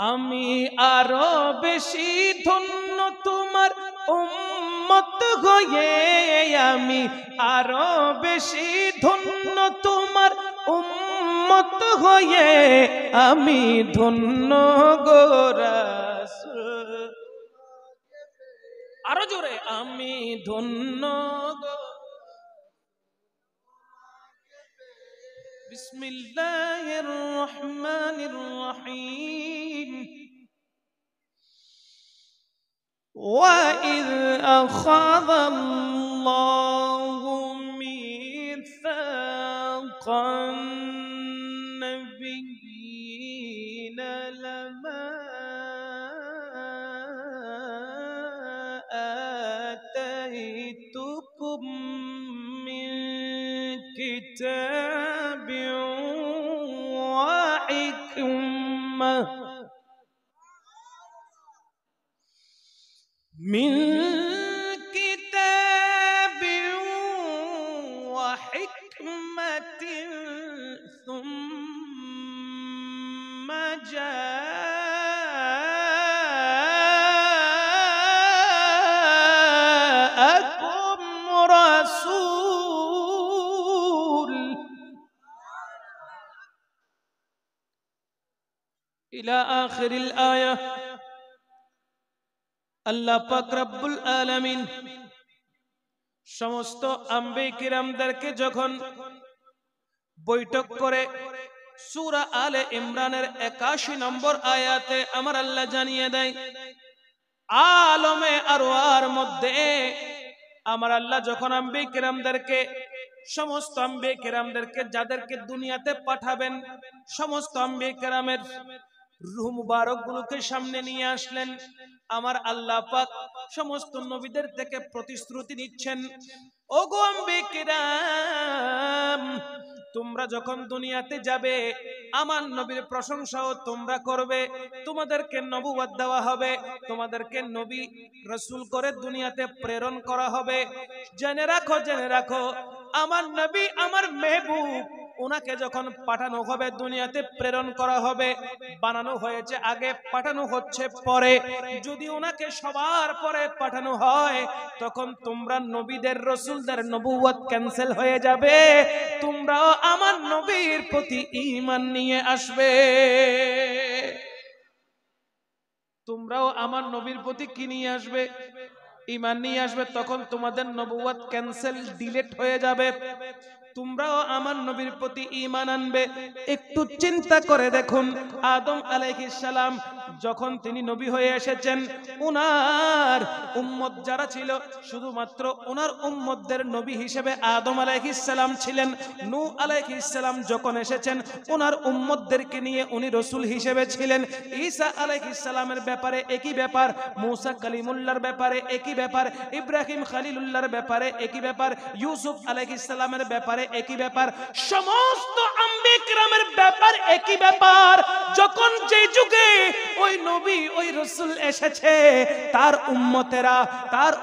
আমি আরো বেশি ধন্য তোমার উম্মত হয়ে আমি আরো বেশি ধন্য তোমার উম্মত হয়ে আমি ধন্য গো রাসূল আরো জোরে আমি ধন্য গো বিসমিল্লাহির রহমানির রহিম وَإِذْ أَخَذَ اللَّهُ مِيثَاقَ النَّبِيِّينَ لَمَا آتَيْتُكُم مِّن كِتَابٍ وَحِكْمَةٍ من كتاب وحكمة ثم جاءكم رسول إلى آخر الآية আল্লাহ পাক রব্বুল আলামিন সমস্ত আম্বিয়া কিরামদেরকে যখন বৈঠক করে সূরা আলে ইমরানের 81 নম্বর আয়াতে আমার আল্লাহ জানিয়ে দেয় আলমে আরওয়ার মধ্যে আমার আল্লাহ যখন আম্বিয়া কিরামদেরকে সমস্ত আম্বিয়া কিরামদেরকে যাদেরকে দুনিয়াতে পাঠাবেন সমস্ত আম্বিয়া কিরামের রূহ মুবারক গুলোকে সামনে নিয়ে আসলেন আমার আল্লাহ পাক সমস্ত নবীদের থেকে প্রতিশ্রুতি নিচ্ছেন ওগো আম্বিয়া কিরাম তোমরা যখন দুনিয়াতে যাবে আমার নবীর প্রশংসাও তোমরা করবে তোমাদেরকে নবুয়ত দেওয়া হবে তোমাদেরকে নবী রাসূল করে দুনিয়াতে প্রেরণ করা হবে জেনে রাখো আমার নবী আমার মেহবুব ওনাকে যখন পাঠানো হবে দুনিয়াতে প্রেরণ করা হবে বানানো হয়েছে আগে পাঠানো হচ্ছে পরে যদি ওনাকে সবার পরে পাঠানো হয় তখন তোমরা নবীদের রাসূলদের নবুয়ত ক্যান্সেল হয়ে যাবে তোমরাও আমার নবীর প্রতি ঈমান নিয়ে আসবে তোমরা তোমরাও আমার নবীর প্রতি কি নিয়ে আসবে? ঈমান নিয়ে আসবে। তখন তোমাদের নবুয়ত ক্যান্সেল, ডিলিট হয়ে যাবে। তোমরাও আমার নবীর প্রতি ঈমান আনবে। একটু চিন্তা করে দেখুন, আদম আলাইহিস সালাম যখন তিনি নবী হয়ে এসেছেন, উনার উম্মত যারা ছিল শুধুমাত্র উনার উম্মতদের নবী হিসেবে আদম আলাইহিস সালাম ছিলেন। নূহ আলাইহিস সালাম যখন এসেছেন, উনার উম্মতদেরকে নিয়ে উনি রাসূল হিসেবে ছিলেন। ঈসা আলাইহিস সালামের ব্যাপারে একই ব্যাপার, মূসা কালিমুল্লাহর ব্যাপারে একই ব্যাপার, ইব্রাহিম খলিলুল্লাহর ব্যাপারে একই ব্যাপার, ইউসুফ আলাইহিস সালামের ব্যাপারে একই ব্যাপার, সমস্ত আম্বিয়া কিরামের ব্যাপার একই ব্যাপার। যখন যে যুগে ওই নবী ওই রাসূল এসেছে, তার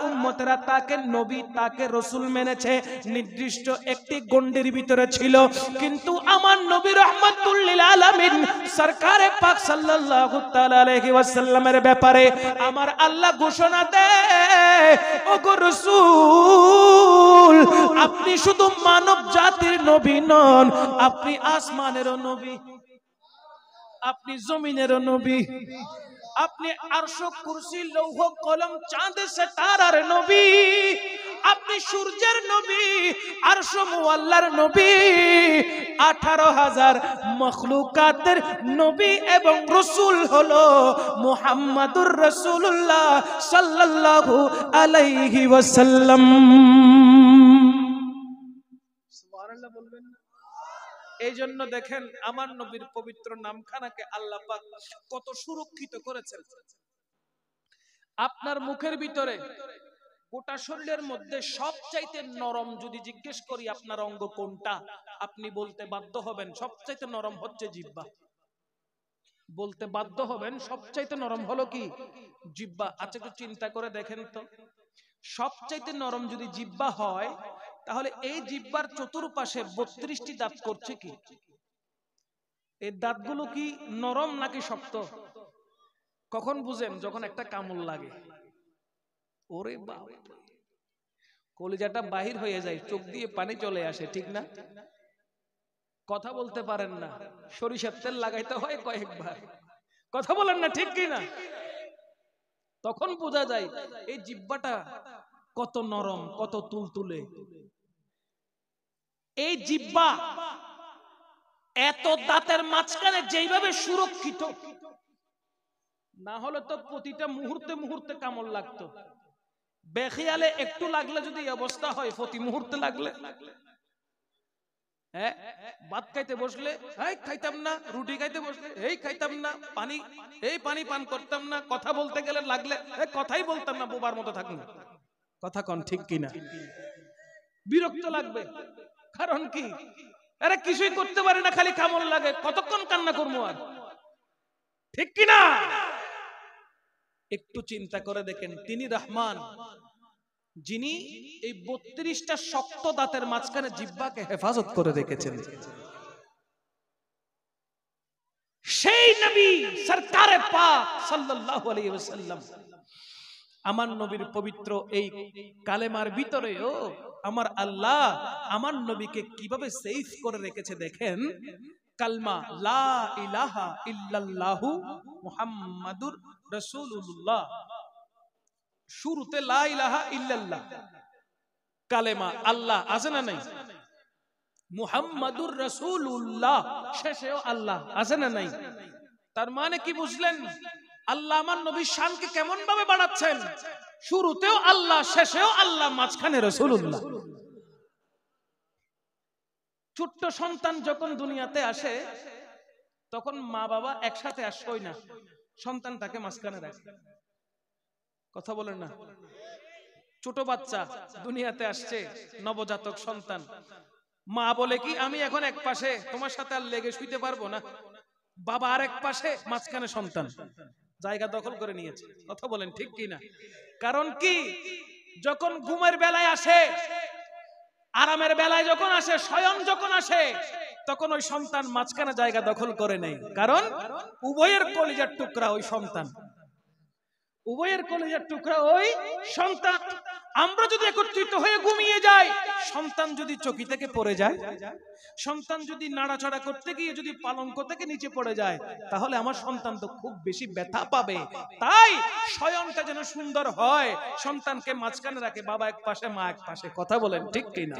উম্মতেরা তাকে নবী তাকে রাসূল মেনেছে, নির্দিষ্ট একটি গণ্ডির ভিতরে ছিল। কিন্তু আমার নবী রাহমাতুল লিল আলামিন সরকারে পাক সাল্লাল্লাহু তাআলা আলাইহি ওয়াসাল্লামের ব্যাপারে আমার আল্লাহ ঘোষণা দেয়, ওগো রাসূল, আপনি শুধু মানব জাতির নবী নন, আপনি আসমানেরও নবী, আপনি জমিনেরও নবী, আপনি আরশ কুরসি লৌহ কলম চাঁদ সিতারার নবী, আপনি সূর্যের নবী, আরশ মুআল্লার নবী, 18,000 মাখলুকাতের নবী এবং রাসূল হলো মুহাম্মাদুর রাসূলুল্লাহ সাল্লাল্লাহু আলাইহি ওয়াসাল্লাম। সুবহানাল্লাহ বলবেন না? এই জন্য দেখেন আমার নবীর পবিত্র নামখানাকে আল্লাহ পাক কত সুরক্ষিত করেছেন। আপনার মুখের ভিতরে গোটা শরীরের মধ্যে সবচাইতে নরম যদি জিজ্ঞেস করি আপনার অঙ্গ কোনটা, আপনি বলতে বাধ্য হবেন সবচাইতে নরম হচ্ছে জিহ্বা। বলতে বাধ্য হবেন সবচাইতে নরম হলো কি? জিহ্বা। আচ্ছা একটু চিন্তা করে দেখেন তো, সবচাইতে নরম যদি জিহ্বা হয়, তাহলে এই জিহ্বার চতুর্পাশে 32টি দাঁত করছে কি? এই দাঁতগুলো কি নরম নাকি শক্ত? কখন বুঝেন? যখন একটা কামড় লাগে, ওরে বাবা, কলিজাটা বাহির হয়ে যায়, চোখ দিয়ে পানি চলে আসে, ঠিক না? কথা বলতে পারেন না, সরিষার তেল লাগাইতে হয় কয়েকবার, কথা বলেন না, ঠিক কি না? তখন বোঝা যায় এই জিহ্বাটা কত নরম, কত তুলতুলে। এই জিহ্বা এত দাঁতের মাঝখানে যেইভাবে সুরক্ষিত, না হলে তো প্রতিটা মুহূর্তে মুহূর্তে কামড় লাগতো। বেখিয়ালে একটু লাগলে যদি অবস্থা হয়, প্রতি মুহূর্তে লাগলে, হ্যাঁ, ভাত খাইতে বসলে এই খাইতাম না, রুটি খাইতে বসলে এই খাইতাম না, পানি পান করতাম না, কথা বলতে গেলে লাগলে কথাই বলতাম না, বোবার মতো থাকলাম। কথা কন ঠিক কিনা? বিরক্ত লাগবে। কারণ কি? আরে কিছুই করতে পারে না, খালি কামড় লাগে, কতক্ষণ কান্না করবো আর, ঠিক কিনা? একটু চিন্তা করে দেখেন, তিনি রহমান, যিনি এই 32টা শক্ত দাঁতের মাঝখানে জিহ্বাকে হেফাজত করে রেখেছেন। সেই নবী সরকারে পাক সাল্লাল্লাহু আলাইহি ওয়াসাল্লাম, আমার নবীর পবিত্র এই কালেমার ভিতরেও আমার আল্লাহ আমার নবীকে কিভাবে সেফ করে রেখেছে দেখেন। কালমা লা ইলাহা ইল্লাল্লাহু মুহাম্মাদুর রাসূলুল্লাহ, শুরুতে লা ইলাহা ইল্লাল্লাহ, কালেমা আল্লাহ আছে না নাই? মুহাম্মাদুর রাসূলুল্লাহ, শেষেও আল্লাহ আছে না নাই? তার মানে কি বুঝলেন? আল্লাহ আমার নবীর শানকে কেমন ভাবে বাড়াচ্ছেন, শুরুতেও আল্লাহ, শেষেও আল্লাহ, মাঝখানে রাসূলুল্লাহ। ছোট্ট সন্তান যখন দুনিয়াতে আসে, তখন মা বাবা একসাথে আসেই না, সন্তানটাকে মাঝখানে রাখে। কথা বলেন না? ছোট বাচ্চা দুনিয়াতে আসছে, নবজাতক সন্তান, মা বলে কি আমি এখন এক পাশে, তোমার সাথে আর লেগে শুইতে পারবো না, বাবা আরেক পাশে, মাঝখানে সন্তান জায়গা দখল করে নিয়েছে। কথা বলেন ঠিক কি না? কারণ কি? যখন ঘুমের বেলায় আসে, আরামের বেলায় যখন আসে, শয়ন যখন আসে, তখন ওই সন্তান মাঝখানে জায়গা দখল করে নেয়। কারণ উভয়ের কলিজার টুকরা ওই সন্তান। উভয়ের কলেজের টুকরা ওই সন্তান। আমরা যদি একত্রিত হয়ে ঘুমিয়ে যাই, সন্তান যদি চকি থেকে পড়ে যায়, সন্তান যদি নাড়াচাড়া করতে গিয়ে যদি পালঙ্ক থেকে নিচে পড়ে যায়, তাহলে আমার সন্তান তো খুব বেশি ব্যথা পাবে। তাই শয়নটা যেন সুন্দর হয়, সন্তানকে মাঝখানে রাখে, বাবা এক পাশে মা এক পাশে। কথা বলেন ঠিক কিনা?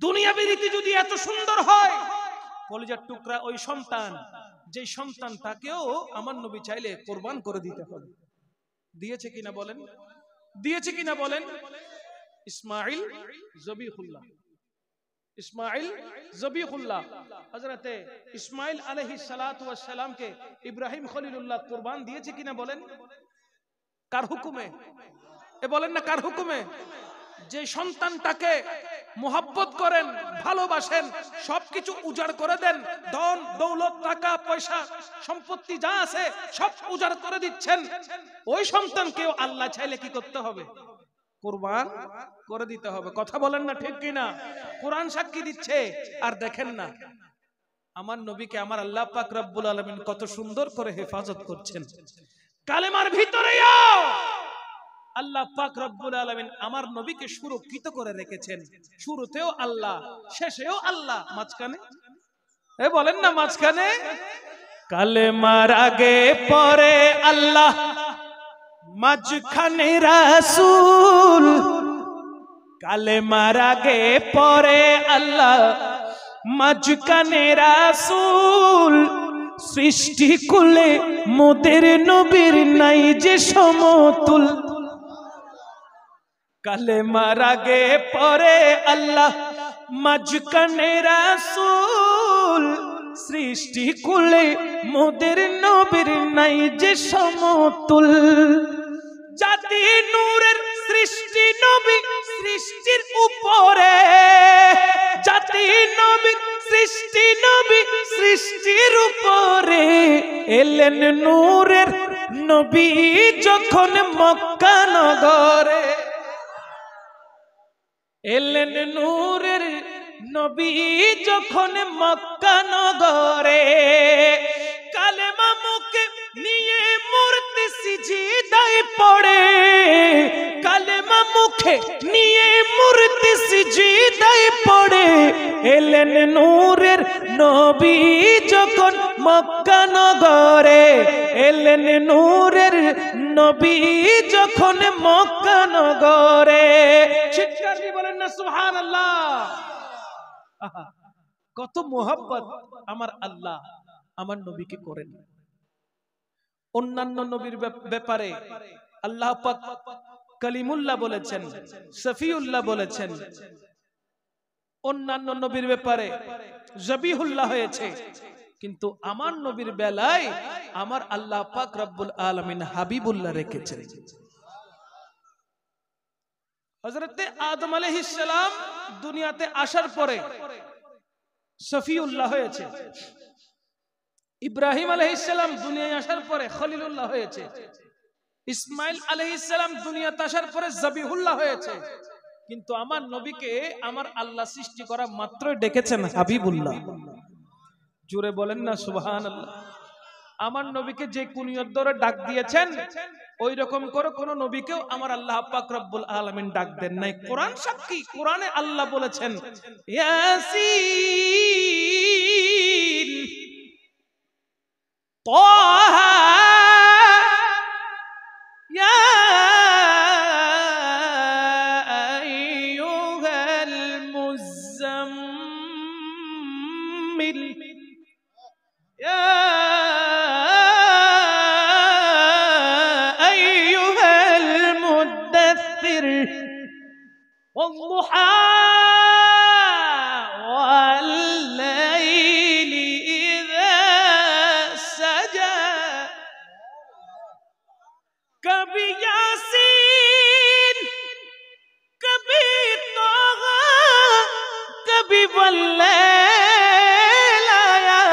দুনিয়াবী রীতি যদি এত সুন্দর হয়, কলিজার টুকরা ওই সন্তান, যে সন্তানটাকেও আমার নবী চাইলে কোরবান করে দিতে হবে। দিয়েছে কিনা বলেন? দিয়েছে কিনা বলেন? ইসমাইল জবিহুল্লাহ, ইসমাইল জবিহুল্লাহ, হযরতে ইসমাইল আলাইহিস সালাতু ওয়াস সালামকে ইব্রাহিম খলিলুল্লাহ কুরবান দিয়েছে কিনা বলেন? কার হুকুমে? এ বলেন না কার হুকুমে? যে সন্তানটাকে মোহাব্বত করেন, ভালোবাসেন, সবকিছু উজাড় করে দেন, ধন দৌলত টাকা পয়সা সম্পত্তি যা আছে সব উজাড় করে দিচ্ছেন, ওই সন্তানকেও আল্লাহ চাইলে কি করতে হবে? কুরবান করে দিতে হবে। কথা বলেন না ঠিক কিনা? কোরআন সাক্ষী দিচ্ছে। আর দেখেন না আমার নবীকে আমার আল্লাহ পাক রব্বুল আলামিন কত সুন্দর করে হেফাজত করছেন। কালেমার ভিতরেও আল্লাহ পাক রব্বুল আলামিন আমার নবীকে সুরক্ষিত করে রেখেছেন। শুরুতেও আল্লাহ, শেষেও আল্লাহ, মাঝখানে এ বলেন না মাঝখানে? কালেমার আগে পরে আল্লাহ, মাঝখানে রাসূল। কালেমার আগে পরে আল্লাহ, মাঝখানে রাসূল। সৃষ্টি কুলে মোদের নবীর নাই যে সমতুল। কালেমার আগে পরে আল্লাহ, মাঝখানে রাসূল। সৃষ্টি কুলে মোদের নবীর নাই যে সমতুল। জাতি নূরের সৃষ্টি নবী সৃষ্টির উপরে। জাতি নবীর সৃষ্টি নবী সৃষ্টির উপরে। এলেন নূরের নবী যখন মক্কা নগরে। এলেন নূরের নবী যখন মক্কা নগরে। কালেমা মুখে নিয়ে মূর্তি সিজদায় পড়ে। কালেমা মুখে নিয়ে মূর্তি সিজদায় পড়ে। এলেন নূরের নবী যখন মক্কা নগরে। এলেন নূরের নবী যখন মক্কা নগরে। চিৎকার দিয়ে বলেন না সুবহানাল্লাহ। কত মোহাব্বত আমার আল্লাহ আমার নবীকে করেন। অন্যান্য নবীর ব্যাপারে আল্লাহ পাক কালিমুল্লাহ বলেছেন, সফিউল্লাহ বলেছেন। অন্যান্য নবীর ব্যাপারে জবিহুল্লাহ হয়েছে, কিন্তু আমার নবীর বেলায় আমার আল্লাহ পাক রব্বুল আলামিন হাবিবুল্লাহ রেখেছেন। হযরতে আদম আলাইহিস সালাম দুনিয়াতে আসার পরে সফিউল্লাহ হয়েছে। ইব্রাহিম আলাইহিস সালাম দুনিয়ায় আসার পরে খলিলুল্লাহ হয়েছে। ইসমাইল আলাইহিস সালাম দুনিয়াতে আসার পরে জবিহুল্লাহ হয়েছে। কিন্তু আমার নবীকে আমার আল্লাহ সৃষ্টি করা মাত্রই ডেকেছেন হাবিবুল্লাহ। জোরে বলেন না সুবহানাল্লাহ। আমার নবীকে যে কুনিয়ত ধরে ডাক দিয়েছেন, ওই রকম করে কোন নবীকেও আমার আল্লাহ পাক রব্বুল আলামিন ডাক দেন নাই। কোরআন সাক্ষী, কোরআনে আল্লাহ বলেছেন ইয়াসিন তাহা ইয়া আইয়ুহাল মুযাম্মিল ইয়া আইয়ুহাল মুদ্দাথির والضحى والليل إذا سجى कभी यासीन कभी तोहा कभी वल्लैल आया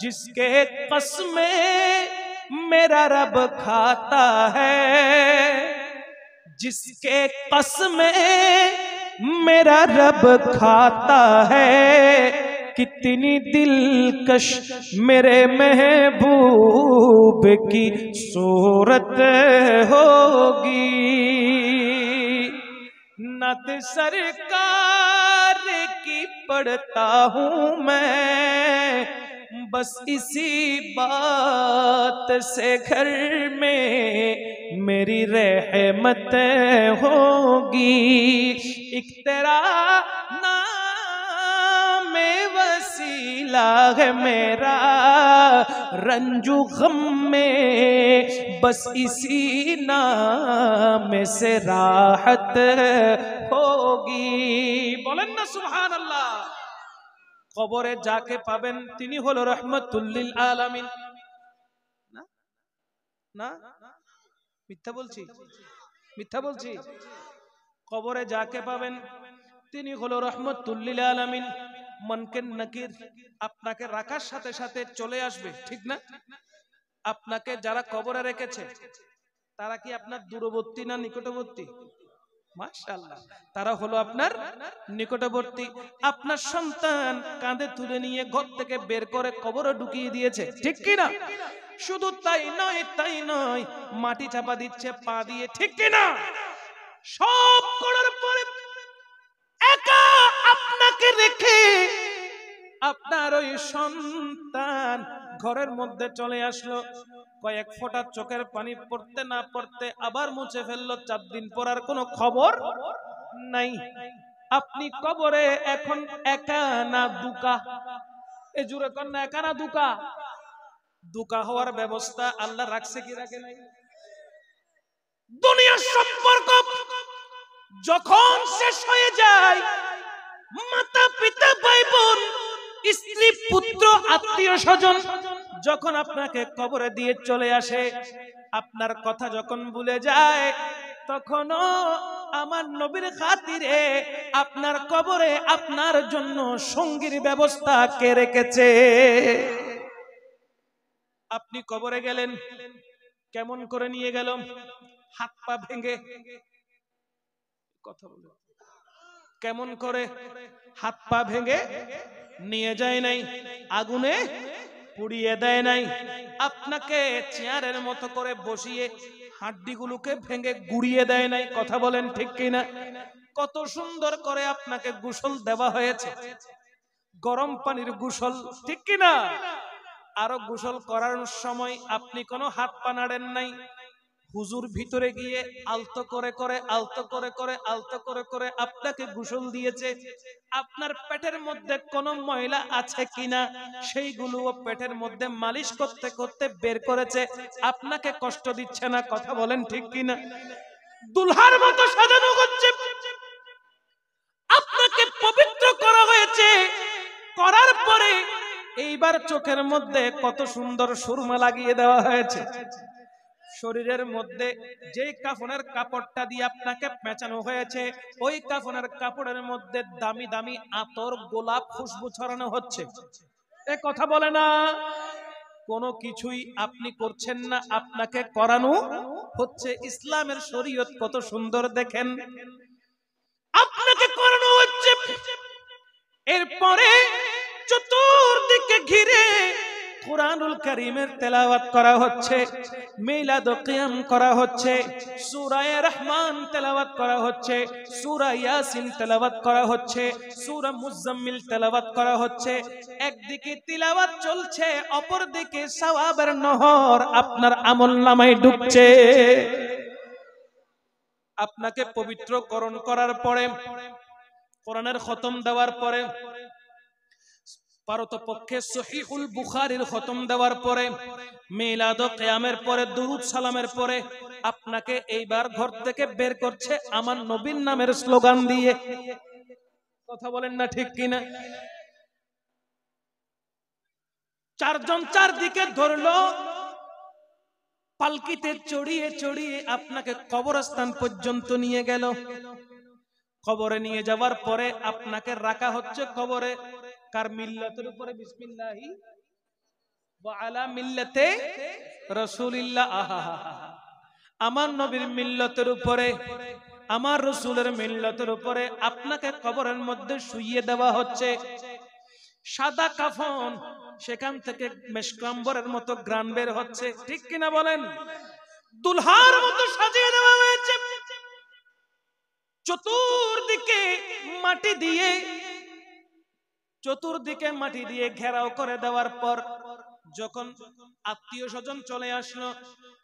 जिसके कसमें मेरा रब खाता है जिसके कसमें मेरा रब खाता है कितनी दिलकश मेरे महबूब की सूरत होगी। नत सरकार की पढ़ता हूँ मैं, बस इसी बात से घर में मेरी रहमत होगी। एक तेरा नाम वसीला है मेरा, रंजू गम में बस इसी नाम से राहत होगी। बोलें ना सुभान अल्लाह। কবরে যাকে পাবেন তিনি হলো রহমাতুল লিল আলামিন। না না মিথ্যা বলছি, মিথ্যা বলছি। কবরে যাকে পাবেন তিনি হলো রহমাতুল লিল আলামিন। মুনকার নাকির আপনাকে রাখার সাথে সাথে চলে আসবে, ঠিক না? আপনাকে যারা কবরে রেখেছে তারা কি আপনার দূরবর্তী না নিকটবর্তী? মাশাআল্লাহ, তারা হলো আপনার নিকটবর্তী। আপনার সন্তান কাঁধে তুলে নিয়ে ঘর থেকে বের করে কবরে ঢুকিয়ে দিয়েছে, ঠিক কি না? শুধু তাই নয়, মাটি চাপা দিচ্ছে পা দিয়ে, ঠিক কি না? সব করার পরে একা আপনাকে রেখে আপনার ওই সন্তান ঘরের মধ্যে চলে আসলো। কয়েক ফোঁটা চোখের পানি পড়তে না পড়তে আবার মুছে ফেললো। 4 দিন পর আর কোনো খবর নাই। আপনি কবরে এখন একা না দুকা? এ জুড়ে কর না, একা না দুকা? দুকা হওয়ার ব্যবস্থা আল্লাহ রাখছে কি রাখে নাই? দুনিয়ার সম্পর্ক যখন শেষ হয়ে যায়, মাতা পিতা ভাই বোন স্ত্রী পুত্র আত্মীয় স্বজন যখন আপনাকে কবরে দিয়ে চলে আসে, আপনার কথা যখন ভুলে যায়, তখনও আমার নবীর খাতিরে আপনার কবরে আপনার জন্য সঙ্গীর ব্যবস্থা কে রেখেছে? আপনি কবরে গেলেন, কেমন করে নিয়ে গেল? হাত পা ভেঙে। কথা বলে কেমন করে? হাত পা ভেঙে নিয়ে যায় নাই, আগুনে পুড়িয়ে দেয় নাই, আপনাকে চেয়ারের মতো করে বসিয়ে হাড্ডিগুলোকে ভেঙে গুড়িয়ে দেয় নাই। কথা বলেন ঠিক কিনা? কত সুন্দর করে আপনাকে গোসল দেওয়া হয়েছে, গরম পানির গোসল, ঠিক কিনা? আরো গোসল করার সময় আপনি কোনো হাত পা নাড়েন নাই। হুজুর ভিতরে গিয়ে আলতো করে করে আপনাকে গোসল দিয়েছে। আপনার পেটের মধ্যে কোনো ময়লা আছে কিনা সেইগুলো পেটের মধ্যে মালিশ করতে করতে বের করেছে, আপনাকে কষ্ট দিচ্ছে না। কথা বলেন ঠিক কিনা? দুলহার মতো সাজানো হচ্ছে, আপনাকে পবিত্র করা হয়েছে। করার পরে এইবার চোখের মধ্যে কত সুন্দর সুরমা লাগিয়ে দেওয়া হয়েছে। শরীরের মধ্যে যে কাফনের কাপড়টা দিয়ে আপনাকে পেঁচানো হয়েছে, ওই কাফনের কাপড়ের মধ্যে দামি দামি আতর, গোলাপ, খুশবু ছড়ানো হচ্ছে। এ কথা বলে না, কোনো কিছুই আপনি করছেন না, আপনাকে করানো হচ্ছে। ইসলামের শরীয়ত কত সুন্দর দেখেন, আপনাকে করানো হচ্ছে। এরপরে চতুর্দিকে ঘিরে কুরআনুল কারীমের তেলাওয়াত করা হচ্ছে, মিলাদ ও কিয়াম করা হচ্ছে, সূরা রহমান তেলাওয়াত করা হচ্ছে, সূরা ইয়াসিন তেলাওয়াত করা হচ্ছে, সূরা মুজাম্মিল তেলাওয়াত করা হচ্ছে। একদিকে তিলাওয়াত চলছে, অপর দিকে সওয়াবের নহর আপনার আমলনামায় ডুবছে। আপনাকে পবিত্রকরণ করার পরে, কোরআনের খতম দেওয়ার পরে, পারতপক্ষে সহিহুল বুখারীর খতম দেওয়ার পরে, মিলাদ ও কিয়ামের পরে, দুরূদ সালামের পরে আপনাকে এইবার ঘর থেকে বের করছে আমার নবীর নামের স্লোগান দিয়ে। কথা বলেন না ঠিক কিনা? চারজন চারদিকে ধরলো, পালকিতে চড়িয়ে চড়িয়ে আপনাকে কবরস্থান পর্যন্ত নিয়ে গেল। কবরে নিয়ে যাওয়ার পরে আপনাকে রাখা হচ্ছে কবরে কার মিল্লাতের উপরে? বিসমিল্লাহি ওয়া আলা মিল্লাতে রাসূলিল্লাহ। আমার নবীর মিল্লাতের উপরে, আমার রাসূলের মিল্লাতের উপরে আপনাকে কবরের মধ্যে শুইয়ে দেওয়া হচ্ছে। সাদা কাফন, সেখান থেকে মেশকাম্বরের মতো গ্রান বের হচ্ছে, ঠিক কিনা বলেন? দুলহার মতো সাজিয়ে দেওয়া হয়েছে, চতুর্দিকে মাটি দিয়ে ঘেরাও করে দেওয়ার পর যখন আত্মীয় স্বজন চলে আসলো,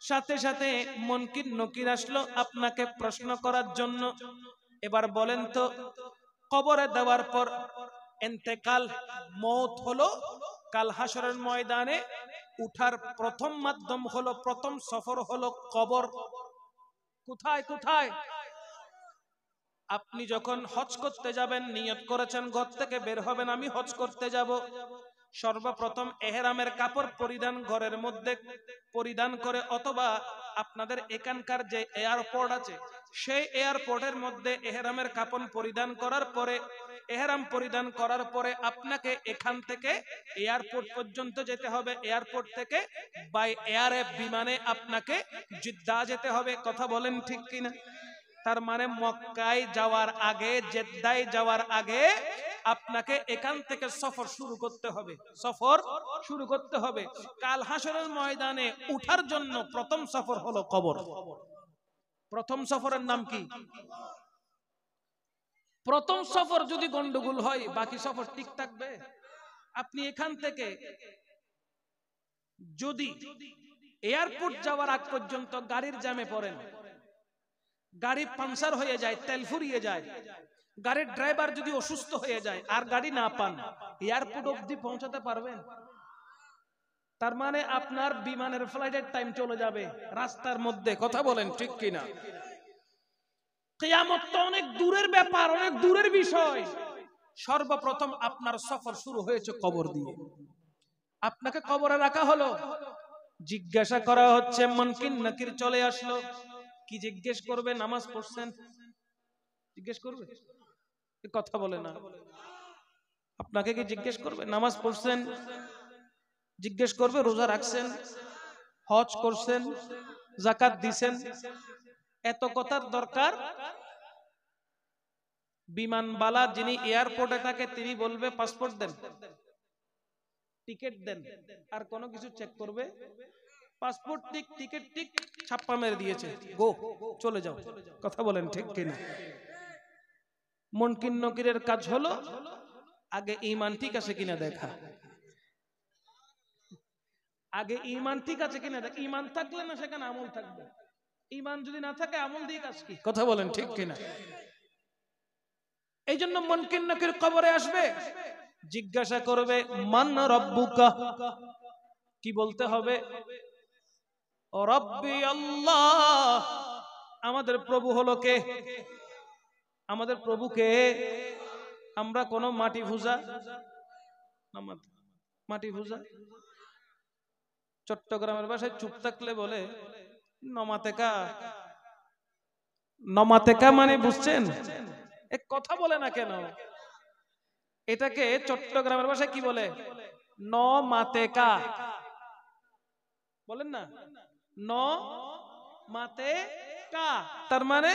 সাথে সাথে মুনকির নকির আসলো আপনাকে প্রশ্ন করার জন্য। এবার বলেন তো, কবরে দেওয়ার পর ইন্তেকাল, মওত হলো, কাল হাসরের ময়দানে উঠার প্রথম মাধ্যম হলো, প্রথম সফর হলো কবর। কোথায় কোথায়? আপনি যখন হজ করতে যাবেন, নিয়ত করেছেন ঘর থেকে বের হবেন আমি হজ করতে যাব, সর্বপ্রথম ইহরামের কাপড় পরিধান ঘরের মধ্যে পরিধান করে, অথবা আপনাদের এখানকার যে এয়ারপোর্ট আছে সেই এয়ারপোর্টের মধ্যে ইহরামের কাপড় পরিধান করার পরে, ইহরাম পরিধান করার পরে আপনাকে এখান থেকে এয়ারপোর্ট পর্যন্ত যেতে হবে। এয়ারপোর্ট থেকে বাই এয়ারে, বিমানে আপনাকে জিদ্দা যেতে হবে। কথা বলেন ঠিক কিনা? তার মানে মক্কায় যাওয়ার আগে, জেদ্দায় যাওয়ার আগে আপনাকে এখান থেকে সফর শুরু করতে হবে, সফর শুরু করতে হবে। কাল হাসরের ময়দানে উঠার জন্য প্রথম সফর হলো কবর। প্রথম সফরের নাম কি? প্রথম সফর যদি গন্ডগোল হয়, বাকি সফর ঠিক থাকবে? আপনি এখান থেকে যদি এয়ারপোর্ট যাওয়ার আগ পর্যন্ত গাড়ির জ্যামে পড়েন, গাড়ি পাংচার হয়ে যায়, তেল ফুরিয়ে যায়, গাড়ির ড্রাইভার যদি অসুস্থ হয়ে যায় আর গাড়ি না পান, এয়ারপোর্ট অবধি পৌঁছাতে পারবেন? তার মানে আপনার বিমানের ফ্লাইটের টাইম চলে যাবে রাস্তার মধ্যে। কথা বলেন ঠিক কিনা? কিয়ামত তো অনেক দূরের ব্যাপার, অনেক দূরের বিষয়। সর্বপ্রথম আপনার সফর শুরু হয়েছে কবর দিয়ে। আপনাকে কবরে রাখা হলো, জিজ্ঞাসা করা হচ্ছে, মুনকির নাকির চলে আসলো। কি জিজ্ঞেস করবে? নামাজ পড়ছেন? জিজ্ঞেস করবে? কথা বলে না। আপনাকে কি জিজ্ঞেস করবে? নামাজ পড়ছেন? জিজ্ঞেস করবে রোজা রাখছেন, হজ করছেন, যাকাত দিছেন? এত কথার দরকার? বিমানবালা যিনি এয়ারপোর্টে থাকে তিনি বলবে পাসপোর্ট দেন, টিকিট দেন, আর কোনো কিছু চেক করবে? পাসপোর্ট টিক, টিকিট টিক, ছাপ্পা মেরে দিয়েছে, গো, চলে যাও। কথা বলেন ঠিক কিনা? মুনকির নকিরের কাজ হলো আগে ঈমান ঠিক আছে কিনা দেখা, আগে ঈমান ঠিক আছে কিনা দেখ। ঈমান থাকলে না সেখানে আমল থাকবে, ঈমান যদি না থাকে আমল দিয়ে কাজ কি? কথা বলেন ঠিক কিনা? এই জন্য মুনকির নকির কবরে আসবে, জিজ্ঞাসা করবে মান রব্বুকা। কি বলতে হবে? রব্বি আল্লাহ, আমাদের প্রভু হলো কে? আমাদের প্রভু কে? আমরা কোন মাটি পূজা, মাটি পূজা। চট্টগ্রামের ভাষায় চুপ থাকলে বলে নমাতেকা। নমাতেকা মানে বুঝছেন? এক কথা বলে না কেন? এটাকে চট্টগ্রামের ভাষায় কি বলে? নমাতেকা বলেন না? নমাতেকা তার মানে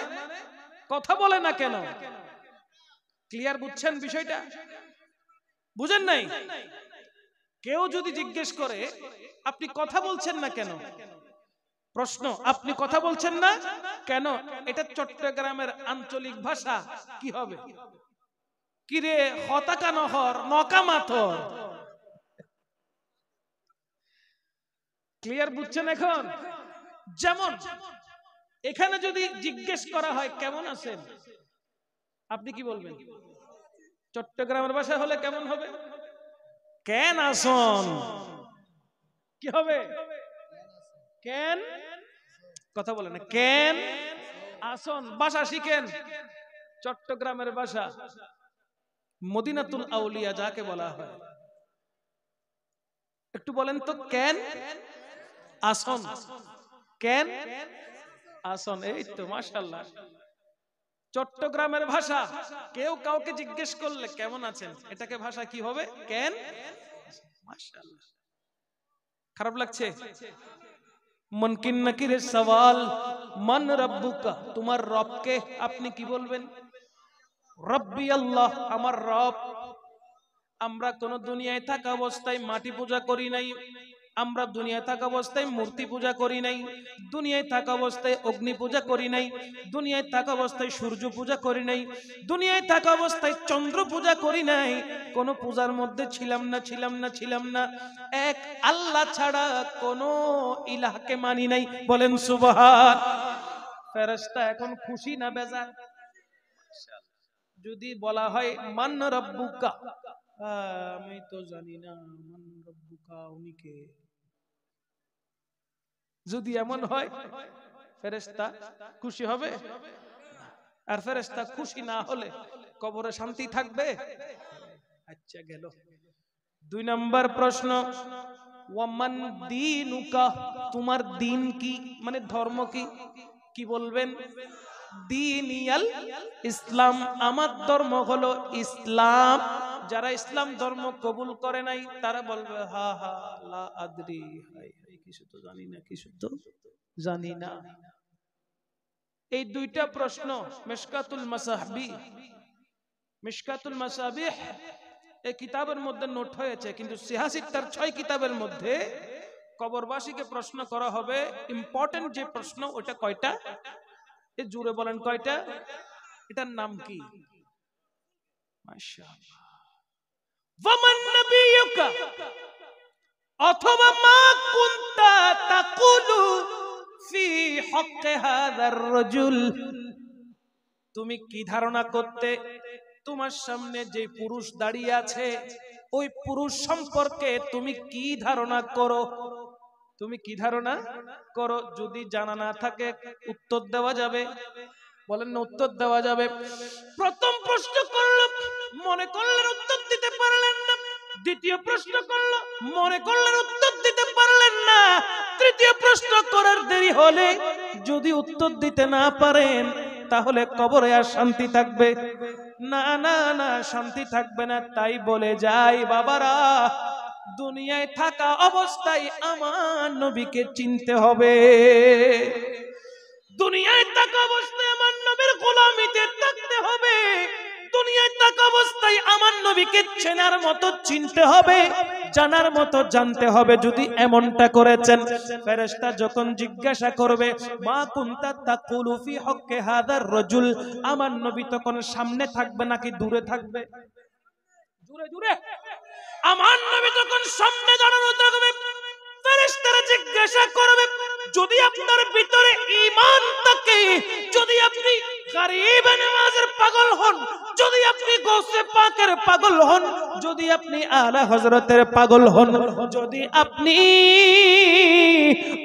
কথা বলে না কেন? ক্লিয়ার বুঝছেন বিষয়টা? বুঝেন নাই? কেউ যদি জিজ্ঞেস করে আপনি কথা বলছেন না কেন, প্রশ্ন, আপনি কথা বলছেন না কেন, এটা চট্টগ্রামের আঞ্চলিক ভাষা কি হবে? কিরে হতাকা নহর নকা মাথর। ক্লিয়ার বুঝছেন এখন? যেমন এখানে যদি জিজ্ঞেস করা হয় কেমন আছেন, আপনি কি বলবেন? চট্টগ্রামের ভাষা হলে কেমন হবে? কেন আসন। কি হবে? কেন, কথা বলেন না, কেন আসন। ভাষা শিখেন, চট্টগ্রামের ভাষা মদিনাতুল আউলিয়া যাকে বলা হয়। একটু বলেন তো, কেন আসন, কেন আসন। এই তো মাশাআল্লাহ, চট্টগ্রামের ভাষা। কেউ কাউকে জিজ্ঞেস করলে কেমন আছেন, এটাকে ভাষা কি হবে? কেন। মাশাআল্লাহ, খারাপ লাগছে? মুনকির নাকিরের সওয়াল, মান রব্বুকা, তোমার রবকে আপনি কি বলবেন? রব্বি আল্লাহ, আমার রব। আমরা কোন দুনিয়ায় থাকা অবস্থায় মাটি পূজা করি নাই, আমরা দুনিয়ায় থাকা অবস্থায় মূর্তি পূজা করি নাই, দুনিয়ায় থাকা অবস্থায় অগ্নি পূজা করি নাই, দুনিয়ায় থাকা অবস্থায় সূর্য পূজা করি নাই, দুনিয়ায় থাকা অবস্থায় চন্দ্র পূজা করি নাই। কোন পূজার মধ্যে ছিলাম না। এক আল্লাহ ছাড়া কোন ইলাহকে মানি নাই। বলেন সুবহান। ফেরেশতা এখন খুশি না বেজার? যদি বলা হয় মান রব্বুকা, আমি তো জানি না মান রব্বুকা উনি কে। যদি এমন হয় ফেরেশতা খুশি হবে? আর ফেরেশতা খুশি না হলে কবরে শান্তি থাকবে? আচ্ছা গেল। 2 নম্বর প্রশ্ন, ওয়ামান দীনুকা, তোমার দিন কি, মানে ধর্ম কি? কি বলবেন? দীনিয়াল ইসলাম, আমার ধর্ম হলো ইসলাম। যারা ইসলাম ধর্ম কবুল করে নাই তারা বলবে হা হা লা আদরি, কিছু তো জানি না, কিছু তো জানি না। এই 2টা প্রশ্ন মিশকাতুল মাসাবিহ এই কিতাবের মধ্যে নোট হয়েছে, কিন্তু সিহাসিত্তার 6 কিতাবের মধ্যে কবরবাসীকে প্রশ্ন করা হবে। ইম্পর্টেন্ট যে প্রশ্ন ওটা কয়টা? এ জুড়ে বলেন কয়টা? এটার নাম কি? মাশাআল্লাহ। ওয়ামান নাবিয়ুকা, অথবা মা কুনতা তাকুলু ফি হক্কি হাযার রাজুল, তুমি কি ধারণা করতে তোমার সামনে যে পুরুষ দাঁড়িয়ে আছে ওই পুরুষ সম্পর্কে তুমি কি ধারণা করো? তুমি কি ধারণা করো? যদি জানা না থাকে উত্তর দেওয়া যাবে? বলেন না উত্তর দেওয়া যাবে? প্রথম প্রশ্ন করলো, মনে করলেন উত্তর দিতে পারলেন না। দ্বিতীয় প্রশ্ন করলো, মনে করলেন উত্তর দিতে পারলেন না। তৃতীয় প্রশ্ন করার দেরি হলে যদি উত্তর দিতে না পারেন তাহলে কবরে আর শান্তি থাকবে না? না না, শান্তি থাকবে না। তাই বলে যাই বাবারা, দুনিয়ায় থাকা অবস্থায় আমার নবীকে চিনতে হবে। দুনিয়ায় থাকা অবস্থায় আমার নবীর গোলামিতে থাকতে হবে। দুনিয়ায় থাকা অবস্থায় আমার নবীকে চেনার মতো চিনতে হবে, জানার মতো জানতে হবে। যদি এমনটা করেছেন, ফেরেশতা যখন জিজ্ঞাসা করবে মা কুনতা তাকুলু ফি হক্কি হাযার রাজুল, আমার নবী তখন সামনে থাকবে নাকি দূরে থাকবে? দূরে। আমার নবী তখন সামনে দাঁড়ানো থাকবে। ফেরেশতারা জিজ্ঞাসা করবে, যদি আপনার ভিতরে ঈমান থাকে, যদি আপনি গরিবে নামাজের পাগল হন, যদি আপনি গৌসে পাকের পাগল হন, যদি আপনি আলা হযরতের পাগল হন, যদি আপনি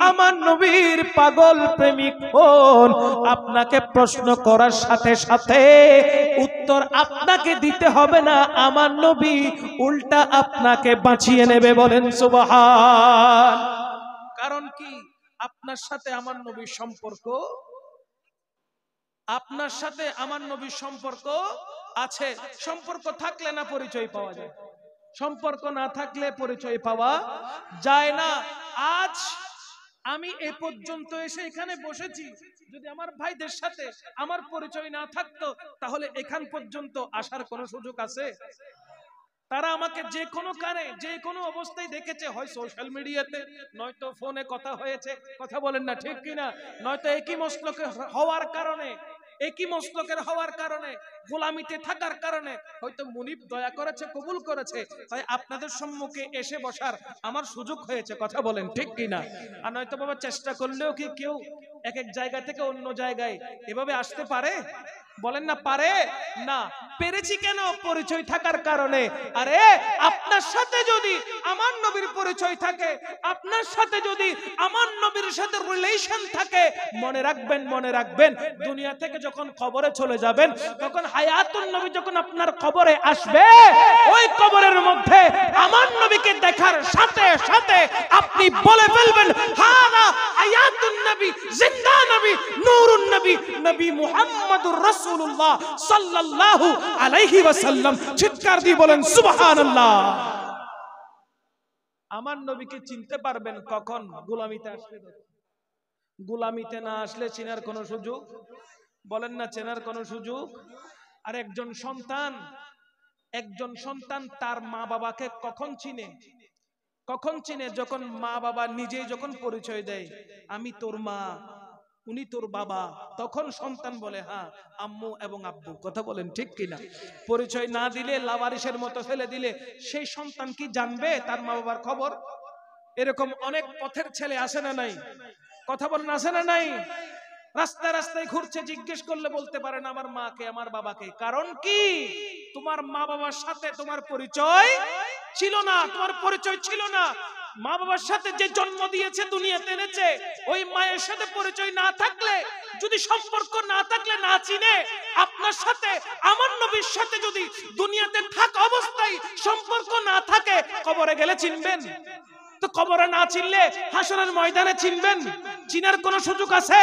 আমার নবীর পাগল প্রেমিক হন, আপনাকে প্রশ্ন করার সাথে সাথে উত্তর আপনাকে দিতে হবে না, আমার নবী উল্টা আপনাকে বাঁচিয়ে নেবে। বলেন সুবহান। কারণ কি? আপনার সাথে আমার নবীর সম্পর্ক, আপনার সাথে আমার নবীর সম্পর্ক আছে। সম্পর্ক থাকলে না পরিচয় পাওয়া যায়, সম্পর্ক না থাকলে পরিচয় পাওয়া যায় না। আজ আমি এ পর্যন্ত এসে এখানে বসেছি, যদি আমার ভাইদের সাথে আমার পরিচয় না থাকতো তাহলে এখান পর্যন্ত আসার কোনো সুযোগ আছে? তারা আমাকে যে কোনো কানে যে কোনো অবস্থায় দেখেছে, হয় সোশ্যাল মিডিয়াতে, নয়তো ফোনে কথা হয়েছে, কথা বলেন না ঠিক কিনা, নয়তো একই মস্তকের হওয়ার কারণে গোলামিতে থাকার কারণে হয়তো মুনিব দয়া করেছে, কবুল করেছে, তাই আপনাদের সম্মুখে এসে বসার আমার সুযোগ হয়েছে। কথা বলেন ঠিক কিনা? আর নয়তো বাবা চেষ্টা করলেও কি কেউ এক এক জায়গা থেকে অন্য জায়গায় এভাবে আসতে পারে? বলেন না পারে না। পেরেছি কেন? পরিচয় থাকার কারণে। আরে আপনার সাথে যদি আমার নবীর পরিচয় থাকে, আপনার সাথে যদি আমার নবীর সাথে রিলেশন থাকে, মনে রাখবেন দুনিয়া থেকে যখন কবরে চলে যাবেন, তখন হায়াতুন নবী যখন আপনার কবরে আসবে, ওই কবরের মধ্যে আমার নবীকে দেখার সাথে সাথে আপনি বলে ফেলবেন হাদা হায়াতুন নবী, জিন্দা নবী, নূরুন নবী, নবী মুহাম্মদুর রাসূলুল্লাহ সাল্লাল্লাহু আলাইহি ওয়াসাল্লাম। চিৎকার দিয়ে বলেন সুবহানাল্লাহ। আমার নবীকে চিনতে পারবেন কখন? গোলামিতে আসলে। গোলামিতে না আসলে চেনার কোনো সুযোগ, বলেন না চেনার কোনো সুযোগ। আর একজন সন্তান একজন সন্তান তার মা বাবাকে কখন চিনে? কখন চিনে? যখন মা বাবা নিজেই যখন পরিচয় দেয়, আমি তোর মা, উনি তোর বাবা, তখন সন্তান বলে হ্যাঁ আম্মু এবং আব্বু। কথা বলেন ঠিক কিনা? পরিচয় না দিলে, লাওয়ারিসের মতো ফেলে দিলে সেই সন্তান কি জানবে তার মা বাবার খবর? এরকম অনেক পথের ছেলে আসে না নাই? কথা বলেন আসে না নাই? রাস্তায় রাস্তায় ঘুরছে, জিজ্ঞেস করলে বলতে পারে না আমার মাকে আমার বাবাকে। কারণ কি? তোমার মা বাবার সাথে তোমার পরিচয় ছিল না, তোমার পরিচয় ছিল না। মা বাবার সাথে যে জন্ম দিয়েছে, দুনিয়াতে এনেছে, ওই মায়ের সাথে পরিচয় না থাকলে, যদি সম্পর্ক না থাকলে, না চিনে, আপনার সাথে আমার নবীর সাথে যদি দুনিয়াতে থাকা অবস্থায় সম্পর্ক না থাকে, কবরে গেলে চিনবেন? তো কবরে না চিনলে হাসরের ময়দানে চিনবেন? চিনার কোন সুযোগ আছে?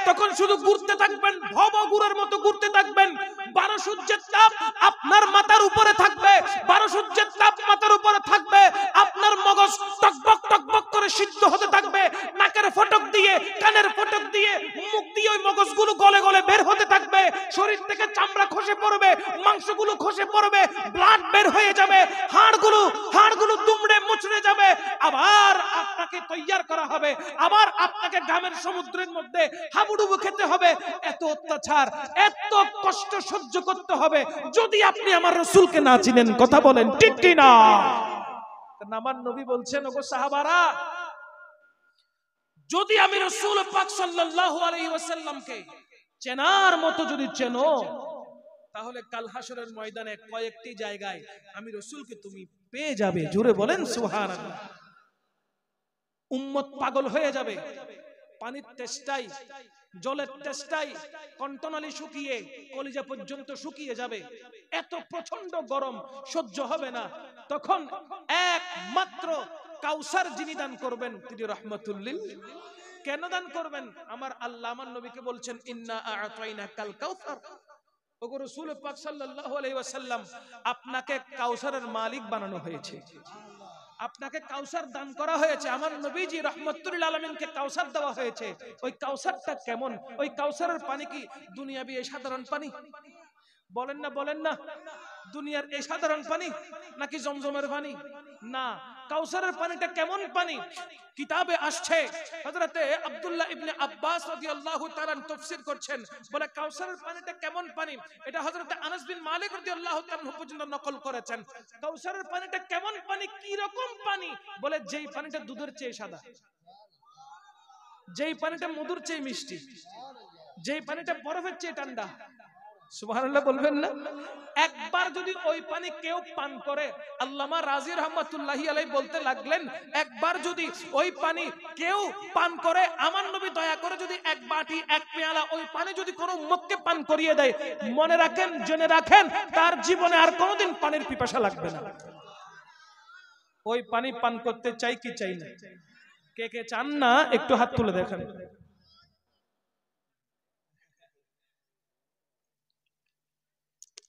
তখন শুধু ঘুরতে থাকবেন, ভবঘুরের মতো ঘুরতে থাকবেন। 12 সূর্যের তাপ আপনার মাথার উপরে থাকবে, 12 সূর্যের তাপ মাথার উপরে থাকবে, আপনার মগজ টকবক টকবক করে সিদ্ধ হতে থাকবে, নাকের ফটক দিয়ে, কানের ফটক দিয়ে, মুখ দিয়ে ওই মগজগুলো গলে গলে বের হতে থাকবে, শরীর থেকে চামড়া খসে পড়বে, মাংসগুলো খসে পড়বে, ব্লাড বের হয়ে যাবে, হাড়গুলো দুমড়ে মুচড়ে যাবে। আবার আপনাকে তৈয়ার করা হবে, আবার আপনাকে গ্রামের সমুদ্রের মধ্যে হাবুডুবু খেতে হবে। এত অত্যাচার, এত কষ্ট সহ্য করতে হবে যদি আপনি আমার রাসূলকে না চিনেন। কথা বলেন ঠিক কি না? আমার নবী বলছেন, ওগো সাহাবারা, যদি আমি রাসূল পাক সাল্লাল্লাহু আলাইহি ওয়াসাল্লামকে চেনার মতো যদি চেনো, তাহলে কাল হাসরের ময়দানে কয়েকটি জায়গায় আমি রাসূলকে তুমি পেয়ে যাবে। জোরে বলেন সুবহানাল্লাহ। উম্মত পাগল হয়ে যাবে, পানির তেষ্টায়, জলের তেষ্টায় কণ্ঠনালী শুকিয়ে কলিজা পর্যন্ত শুকিয়ে যাবে, এত প্রচন্ড গরম সহ্য হবে না। তখন একমাত্র কাউসার যিনি দান করবেন তিনি রাহমাতুল লিল। কেন দান করবেন? আমার আল্লাহ আমার নবীকে বলছেন, ইন্না আ'তাইনাকাল কাউসার। ওগো রাসূল পাক সাল্লাল্লাহু আলাইহি ওয়াসাল্লাম, আপনাকে কাউসারের মালিক বানানো হয়েছে, আপনাকে কাউসার দান করা হয়েছে। আমার নবীজি রাহমাতুল লিল আলামিনকে কাউসার দেওয়া হয়েছে। ওই কাউসারটা কেমন? ওই কাউসারের পানি কি দুনিয়াবি এই সাধারণ পানি? বলেন না, বলেন না। দুনিয়ার এই সাধারণ পানি নাকি জমজমের পানি? না। কাউসারের পানিটা কেমন পানি? কিতাবে আসছে, হযরতে আব্দুল্লাহ ইবনে আব্বাস রাদিয়াল্লাহু তাআলা তাফসীর করছেন, বলে কাউসারের পানিটা কেমন পানি, এটা হযরতে আনাস বিন মালিক রাদিয়াল্লাহু তাআলা পর্যন্ত নকল করেছেন। কাউসারের পানিটা কেমন পানি, কি রকম পানি? বলে যেই পানিটা দুধের চেয়ে সাদা, যেই পানিটা মধুর চেয়ে মিষ্টি, যেই পানিটা বরফের চেয়ে ঠান্ডা। সুবহানাল্লাহ বলবেন না? একবার যদি ওই পানি কেউ পান করে, আল্লামা রাজি রহমাতুল্লাহি আলাইহি বলতে লাগলেন, একবার যদি ওই পানি কেউ পান করে, আমার নবী দয়া করে যদি এক বাটি, এক পেয়ালা ওই পানি যদি কোনো উম্মতকে পান করিয়ে দেয়, মনে রাখেন, জেনে রাখেন, তার জীবনে আর কোনোদিন পানির পিপাসা লাগবে না। ওই পানি পান করতে চাই কি চাই না? কে কে চান না একটু হাত তুলে দেখেন।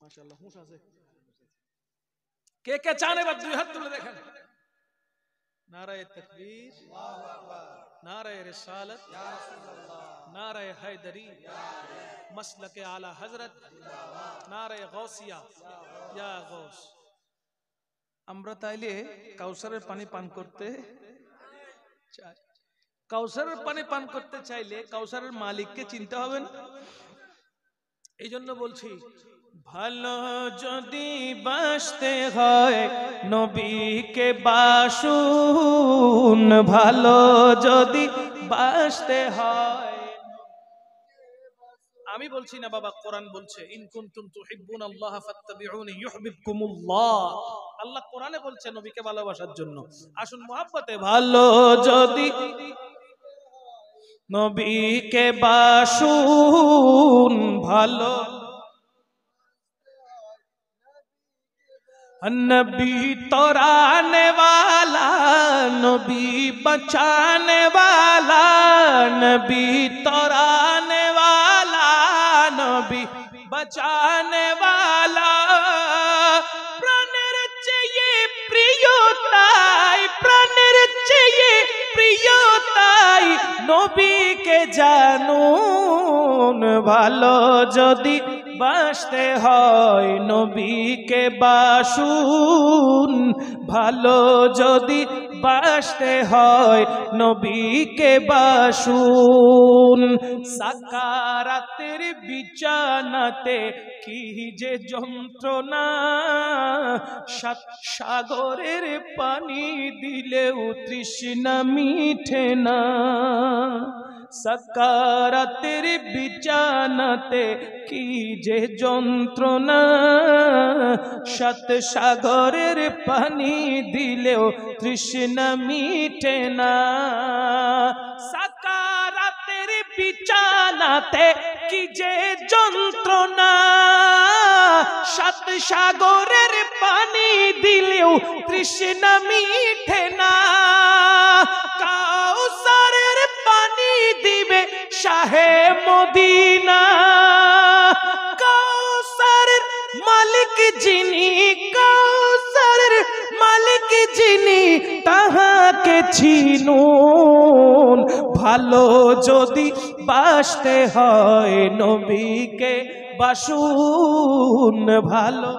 মাশাআল্লাহ, হুঁশ আছে। কে কে চান? এবার দুই হাত তুলে দেখেন। নারায়ে তাকবীর, আল্লাহু আকবার, নারায়ে রিসালাত, ইয়া রাসূলুল্লাহ, নারায়ে হায়দারি, ইয়া হায়দার, মাসলাকে আলা হযরত, জিন্দাবাদ, নারায়ে গাউসিয়া, ইয়া গাউস। আমরা তাইলে কাউসারের পানি পান করতে চাই। কাউসারের পানি পান করতে চাইলে কাউসারের মালিককে চিনতে হবে না? এই জন্য বলছি, ভালো যদি বাসতে হয় নবীকে বাসুন, ভালো যদি বাসতে হয়। আমি বলছি না বাবা, কোরআন বলছে, ইন কুনতুম তুহিব্বুনাল্লাহ ফাত্তাবিউনি ইউহিব্বুকুমুল্লাহ। আল্লাহ কোরআনে বলছে নবীকে ভালোবাসার জন্য। আসুন মহব্বতে ভালো যদি নবীকে বাসুন, ভালো नबी तोराने वाला, नबी बचाने वाला, नबी तोराने वाला, नबी बचाने वाला। प्राणेर চেয়ে প্রিয় তাই, প্রাণের চেয়ে প্রিয় তাই নবীকে জানুন, ভালো যদি বাসতে হয় নবীকে বাসুন, ভালো যদি বাসতে হয় নবীকে বাসুন। সাকারাতের বিছানাতে কি যে যন্ত্রণা, সাত সাগরের পানি দিলেও তৃষ্ণা মিঠে না। সাকারাতের বিছানাতে কি যে যন্ত্রণা, সাত সাগরের পানি দিলেও তৃষ্ণা মিটে না। সাকারাতের বিছানাতে কি যে যন্ত্রণা, সাত সাগরের পানি দিলেও তৃষ্ণা মিটে না। কাউসারের পানি দিবে শাহে মদিনা, কাউসারের মালিক যিনি, কাউসারের মালিক যিনি, তাহাকে চিনুন। ভালো যদি বাসতে হয় নবীকে বাসুন, ভালো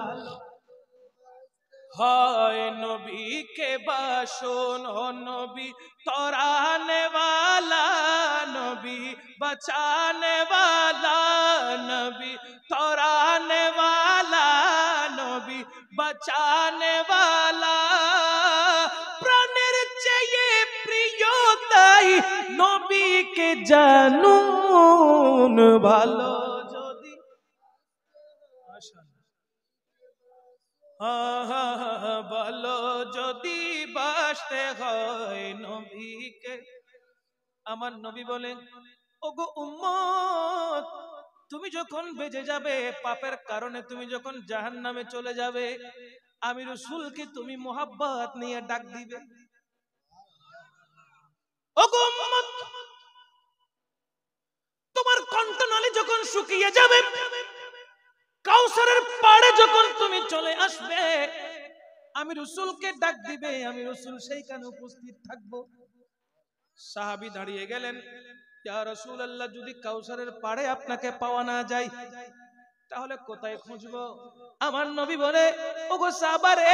হয় নবীকে বাসুন। ও নবী তরানে वाला, नबी बचाने वाला, नबी तौराने वाला, नबी बचाने वाला। प्राणेर চেয়ে প্রিয় তাই নবীকে জানুন, ভালো যদি ভালো যদি বাসতে হয় নবীকে। আমার নবী বলেন, ওগো উম্মত, তুমি যখন বেঁচে যাবে, পাপের কারণে তুমি যখন জাহান্নামে চলে যাবে, আমি রাসূলকে তুমি মোহাব্বত নিয়ে ডাক দিবে, ওগো উম্মত, তোমার কণ্ঠনালী যখন শুকিয়ে যাবে, কাউসারের পাড়ে যখন তুমি চলে আসবে, আমি রাসূলকে ডাক দিবে, আমি রাসূল সেইখানে উপস্থিত থাকবো। সাহাবী দাঁড়িয়ে গেলেন, ইয়া রাসূলুল্লাহ, যদি কাউসারের পাড়ে আপনাকে পাওয়া না যায় তাহলে কোথায় খুঁজবো? আমার নবী বলে, ওগো সাহাবারে,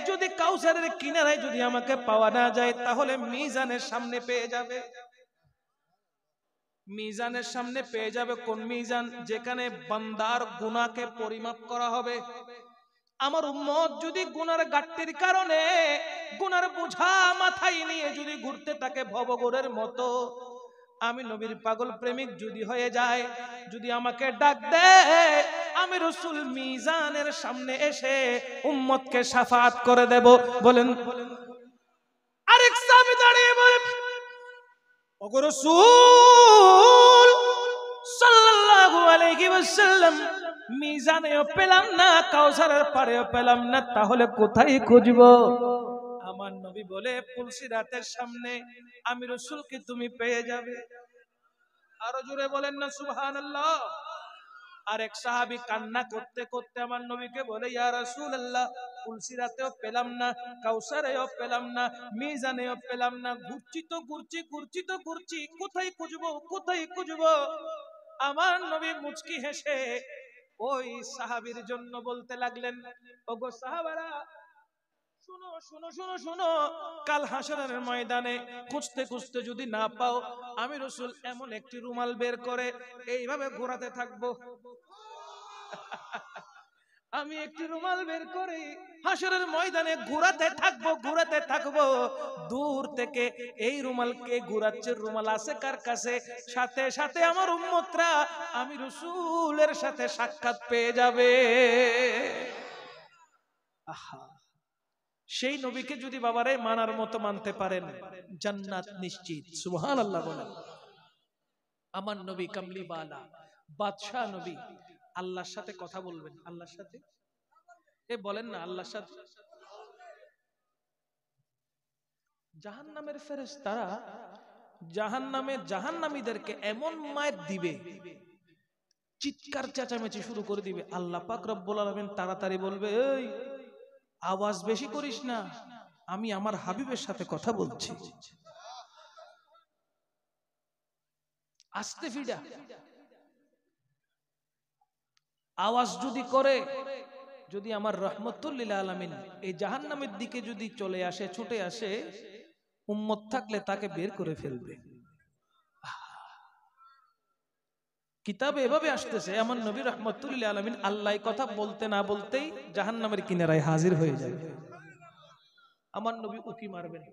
যদি কাউসারের কিনারায় যদি আমাকে পাওয়া না যায় তাহলে মিজানের সামনে পেয়ে যাবে। মিজানের সামনে পেয়ে যাবে। কোন মিজান? যেখানে বান্দার গুনাহকে পরিমাপ করা হবে। আমার উম্মত যদি গুনার গাট্টির কারণে গুনার বোঝা মাথায় নিয়ে যদি ঘুরতে থাকে ভবঘুরের মতো, আমি নবীর পাগল প্রেমিক যদি হয়ে যায়, যদি আমাকে ডাক দেয়, আমি রাসূল মিজানের সামনে এসে উম্মতকে শাফাআত করে দেব। বলেন। আরেক সাহাবী দাঁড়িয়ে বলে, ওগো রাসূল সাল্লাল্লাহু আলাইহি ওয়াসাল্লাম, মিজানেও পেলাম না, কাউসারের পাড়েও পেলাম না, তাহলে কোথায় খুঁজবো? আমার নবী বলে, পুলসিরাতের সামনে আমি রাসূলকে তুমি পেয়ে যাবে। আরো জোরে বলেন না সুবহানাল্লাহ। আরেক সাহাবী কান্না করতে করতে আমার নবীকে বলে, ইয়া রাসূলুল্লাহ, পুলসিরাতেও পেলাম না, কাউসারেও পেলাম না, মিজানেও পেলাম না, ঘুরছি তো ঘুরছি, ঘুরছি তো ঘুরছি, কোথায় খুঁজবো, কোথায় খুঁজবো? আমার নবী মুচকি হেসে ওই সাহাবীর জন্য বলতে লাগলেন, ওগো সাহাবারা, শুনো শুনো শুনো শুনো, কাল হাসরের ময়দানে খুঁজতে খুঁজতে যদি না পাও, আমি রাসূল এমন একটি রুমাল বের করে এইভাবে ঘোরাতে থাকবো। আমি একটি রুমাল বের করে হাসরের ময়দানে ঘোরাতে থাকবো, ঘোরাতে থাকবো। দূর থেকে এই রুমালকে ঘোরাচ্ছে, রুমাল আছে কার কাছে? সাথে সাথে আমার উম্মতরা আমি রাসূলের সাথে সাক্ষাৎ পেয়ে যাবে। আহা, সেই নবীকে যদি বাবারে মানার মতো মানতে পারেন, জান্নাত নিশ্চিত। সুবহানাল্লাহ বলেন। আমার নবী কামলিওয়ালা বাদশাহ নবী, আল্লাহর সাথে কথা বলবেন। আল্লাহর সাথে বলেন না, আল্লাহর সাথে। জাহান্নামের ফেরেশতারা জাহান্নামে জাহান্নামীদেরকে এমন মায়ের দিবে, চিৎকার চেঁচামেচি শুরু করে দিবে। আল্লাহ পাক রব্বুল আলামিন তাড়াতাড়ি বলবে, এই আওয়াজ বেশি করিস না, আমি আমার হাবিবের সাথে কথা বলছি, আস্তে ফিডা। আওয়াজ যদি করে, যদি আমার রহমতুল লিল আলামিন এই জাহান্নামের দিকে যদি চলে আসে, ছুটে আসে, উম্মত থাকলে তাকে বের করে ফেলবে। কিতাবে এভাবে আসতেছে, আমার নবী রহমতুল লিল আলামিন আল্লাহ কথা বলতে না বলতেই জাহান্নামের কিনারায় হাজির হয়ে যাবে। আমার নবী উকি মারবেন,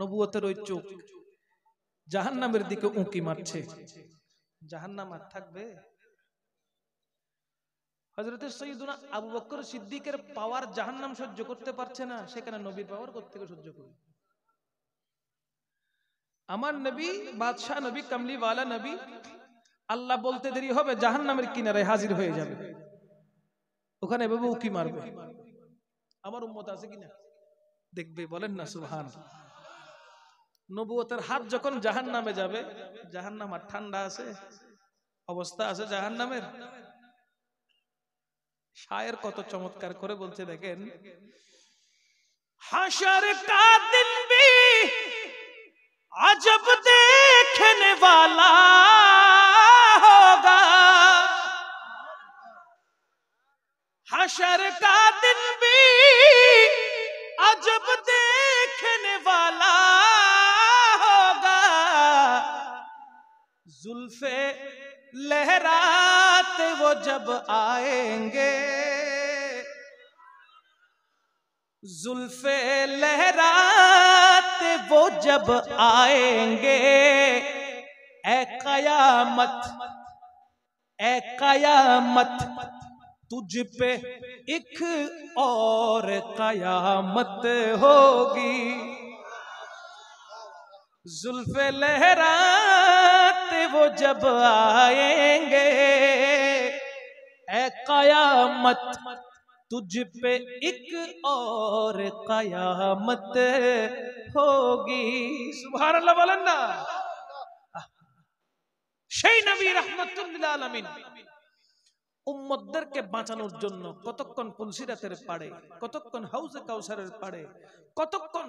নবুয়তের ওই চোখ জাহান্নামের দিকে উঁকি মারছে, জাহান্নাম আর থাকবে? হযরত সাইয়্যিদুনা আবু বকর সিদ্দিকের পাওয়ার জাহান্নাম সহ্য করতে পারছে না, সেখানে নবীর পাওয়ার কোত্থেকে সহ্য করবে? আমার নবী বাদশাহ নবী, কামলিওয়ালা নবী, আল্লাহ বলতে দেরি হবে জাহান্নামের কিনারায় হাজির হয়ে যাবে, ওখানে এভাবে উকি মারবে। আমার উম্মত আছে কিনা দেখবে, বলেন না সুবহানাল্লাহ। নবুয়তের হাত যখন জাহান্নামে যাবে, জাহান্নাম আর ঠান্ডা আছে? অবস্থা আছে জাহান্নামের? শায়ের কত চমৎকার করে বলছে দেখেন, হাশর কা দিন भी अजब देखने वाला होगा, हशर का दिन भी अजब देखने वाला होगा, जुल्फे लहराते वो जब आएंगे, जुल्फे लहराते वो जब आएंगे, ए कयामत तुझ पे एक और कयामत होगी, जुल्फे लहराते वो जब आएंगे, ए कयामत तुझ पे एक और कयामत होगी। सुबहानाल्लाह বলেন না। সেই নবী রাহমাতুল লিল আলামিন উম্মতদেরকে বাঁচানোর জন্য কতক্ষণ পুলসিরাতের পাড়ে, কতক্ষণ হাউজে কাউসারের পাড়ে, কতক্ষণ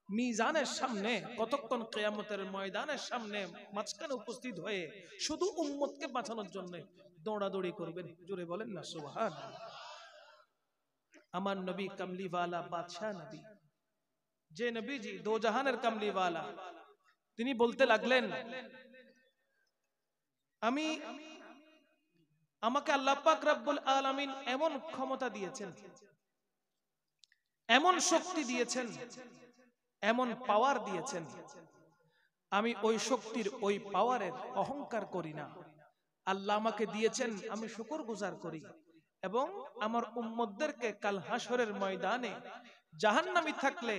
মিজানের সামনে, কতক্ষণ কিয়ামতের ময়দানের সামনে মাঝখানে উপস্থিত হয়ে শুধু উম্মতকে বাঁচানোর জন্য দৌড়াদৌড়ি করবেন। জোরে বলেন না সুবহানাল্লাহ। আমার নবী কামলিওয়ালা বাদশাহ নবী, যে নবীজি দো জাহানের কামলিওয়ালা, তিনি বলতে লাগলেন, আমাকে আল্লাহ পাক রব্বুল আলামিন এমন ক্ষমতা দিয়েছেন, এমন শক্তি দিয়েছেন, এমন পাওয়ার দিয়েছেন, আমি ওই শক্তির ওই পাওয়ারের অহংকার করি না। আল্লাহ আমাকে দিয়েছেন, আমি শুকরগুজার করি, এবং আমার উম্মতদেরকে কাল হাসরের ময়দানে জাহান্নামী থাকলে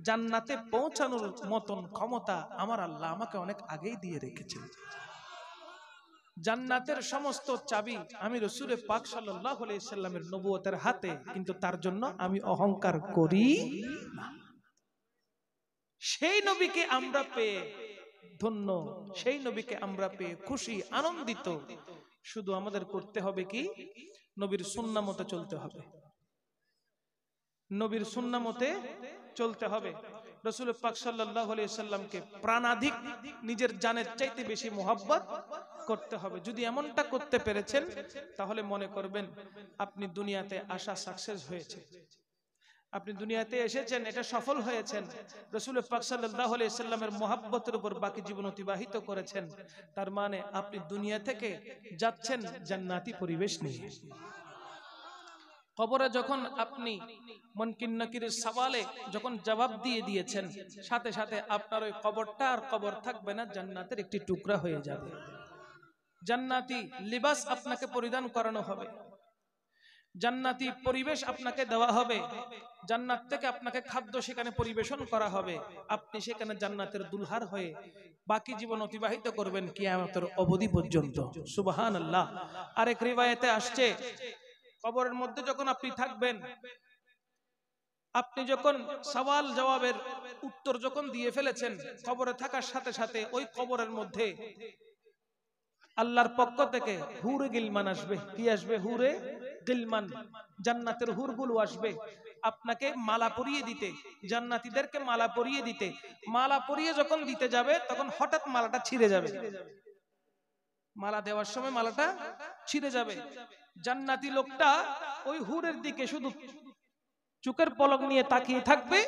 জান্নাতে পৌঁছানোর মতন ক্ষমতা আমার আল্লাহ আমাকে অনেক আগেই দিয়ে রেখেছেন। জান্নাতের সমস্ত চাবি আমি রাসূল পাক সাল্লাল্লাহু আলাইহি সাল্লামের নবুয়তের হাতে, কিন্তু তার জন্য আমি অহংকার করি না। সেই নবীকে আমরা পেয়ে ধন্য, সেই নবীকে আমরা পেয়ে খুশি, আনন্দিত। শুধু আমাদের করতে হবে কি? নবীর সুন্নাহ মতে চলতে হবে, নবীর সুন্নাহ মতে চলতে হবে। রাসূল পাক সাল্লাল্লাহু আলাইহি সাল্লামকে প্রাণাধিক, নিজের জানের চাইতে বেশি মোহাব্বত করতে হবে। যদি এমনটা করতে পেরেছেন, তাহলে মনে করবেন আপনি দুনিয়াতে আসা সাকসেস হয়েছে, আপনি দুনিয়াতে এসেছেন, এটা সফল হয়েছেন। রাসূল পাক সাল্লাল্লাহু আলাইহি সাল্লামের মোহাব্বতের উপর বাকি জীবন অতিবাহিত করেছেন, তার মানে আপনি দুনিয়া থেকে যাচ্ছেন জান্নাতি পরিবেশ নিয়ে। কবরে যখন আপনি মুনকির নাকিরের সওয়ালে যখন জবাব দিয়ে দিয়েছেন, সাথে সাথে আপনার ওই কবরটা আর কবর থাকবে না, জান্নাতের একটি টুকরা হয়ে যাবে। জান্নাতি লিবাস আপনাকে পরিধান করানো হবে, জান্নাতি পরিবেশ আপনাকে দেওয়া হবে, জান্নাত থেকে আপনাকে খাদ্য সেখানে পরিবেশন করা হবে, আপনি সেখানে জান্নাতের দুলহার হয়ে বাকি জীবন অতিবাহিত করবেন কিয়ামতের অবধি পর্যন্ত। সুবহানাল্লাহ। আরেক রিওয়ায়াতে আসছে, কবরের মধ্যে যখন আপনি থাকবেন, আপনি যখন সওয়াল জবাবের উত্তর যখন দিয়ে ফেলেছেন, কবরে থাকার সাথে সাথে ওই কবরের মধ্যে আল্লাহর পক্ষ থেকে হুরে গিলমান আসবে। কি আসবে? হুরে গিলমান, জান্নাতের হুরগুলো আসবে আপনাকে মালা পরিয়ে দিতে, জান্নাতীদেরকে মালা পরিয়ে দিতে। মালা পরিয়ে যখন দিতে যাবে, তখন হঠাৎ মালাটা ছিঁড়ে যাবে। মালা দেওয়ার সময় মালাটা ছিঁড়ে যাবে। জান্নাতি লোকটা ওই হুরের দিকে শুধু চোখের পলক নিয়ে তাকিয়ে থাকবে,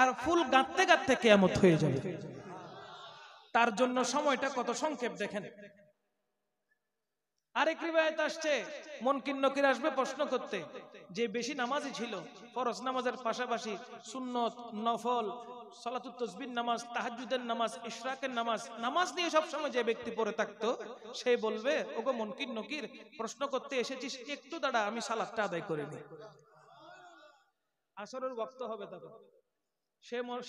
আর ফুল গাঁথতে গাঁথতে কিয়ামত হয়ে যাবে। তার জন্য সময়টা কত সংক্ষেপ দেখেন। আরেক রিওয়ায়াত আসছে, মুনকির নকির আসবে প্রশ্ন করতে, যে বেশি নামাজি ছিল, ফরজ নামাজের পাশাপাশি সুন্নত, নফল, সালাতুত তাসবিহ নামাজ, তাহাজ্জুদের নামাজ, ইশরাকের নামাজ, নামাজ নিয়ে সব সময় যে ব্যক্তি পড়ে থাকতো, সে বলবে, ওগো মুনকির নকির, প্রশ্ন করতে এসেছিস, একটু দাঁড়া, আমি সালাতটা আদায় করে নিই। আসরের ওয়াক্ত হবে তখন।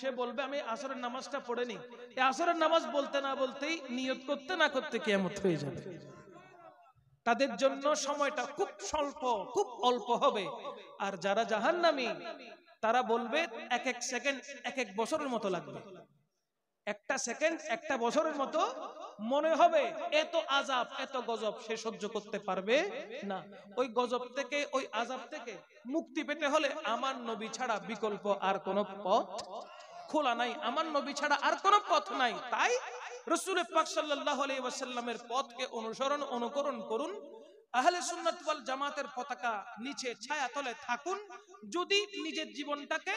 সে বলবে, আমি আসরের নামাজটা পড়ে নি। এই আসরের নামাজ বলতে না বলতেই, নিয়ত করতে না করতে কিয়ামত হয়ে যাবে। তাদের জন্য সময়টা খুব স্বল্প, খুব অল্প হবে। আর যারা জাহান্নামী, তারা বলবে এক এক সেকেন্ড এক এক বছরের মতো লাগবে। একটা সেকেন্ড একটা বছরের মতো মনে হবে। এত আযাব, এত গজব সে সহ্য করতে পারবে না। ওই গজব থেকে, ওই আযাব থেকে মুক্তি পেতে হলে আমার নবী ছাড়া বিকল্প আর কোনো পথ খোলা নাই। আমার নবী ছাড়া আর কোনো পথ নাই। তাই রাসূল পাক সাল্লাল্লাহু আলাইহি ওয়াসাল্লামের পথকে অনুকরণ করুন। আহলে সুন্নাত ওয়াল জামাতের পতাকা নিচে ছায়াতলে থাকুন। যদি নিজের জীবনটাকে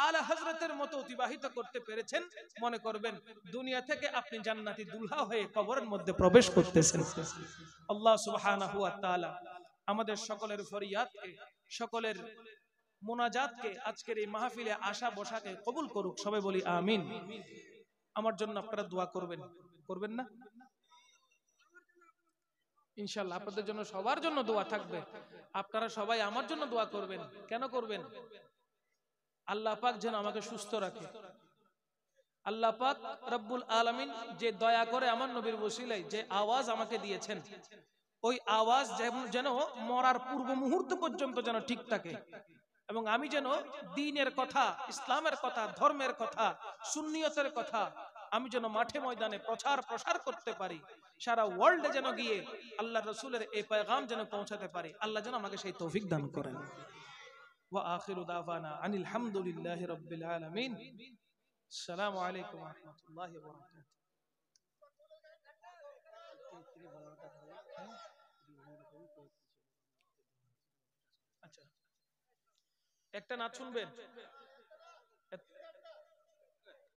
আলা হযরতের মতো অতিবাহিত করতে পেরেছেন, মনে করবেন দুনিয়া থেকে আপনি জান্নাতি দুলহা হয়ে কবরের মধ্যে প্রবেশ করতেছেন। আল্লাহ সুবহানাহু ওয়া তাআলা আমাদের সকলের ফরিয়াদকে, সকলের মোনাজাতকে, আজকের এই মাহফিলে আসা বসাকে কবুল করুক। সবাই বলি আমিন। আমার জন্য আপনারা দোয়া করবেন, করবেন না? ইনশাআল্লাহ আপনাদের জন্য, সবার জন্য দোয়া থাকবে। আপনারা সবাই আমার জন্য দোয়া করবেন। কেন করবেন? আল্লাহ পাক যেন আমাকে সুস্থ রাখে। আল্লাহ পাক রব্বুল আলামিন যে দয়া করে আমার নবীর ওসিলায় যে আওয়াজ আমাকে দিয়েছেন, ওই আওয়াজ যেন মরার পূর্ব মুহূর্ত পর্যন্ত যেন ঠিক থাকে, এবং আমি যেন দ্বীনের কথা, ইসলামের কথা, ধর্মের কথা, সুন্নিয়তের কথা আমি যেন মাঠে ময়দানে প্রসার করতে পারি। সারা ওয়ার্ল্ডে যেন গিয়ে আল্লাহ রাসূলের এই পেগাম যেন পৌঁছাতে পারি। আল্লাহ যেন আমাকে সেই তৌফিক দান করেন। ওয়া আখিরু দাওয়ানা আনিল হামদুলিল্লাহি রাব্বিল আলামিন। আসসালামু আলাইকুম ওয়া রাহমাতুল্লাহি ওয়া বারাকাতুহু। আচ্ছা, একটা নাচ শুনবেন?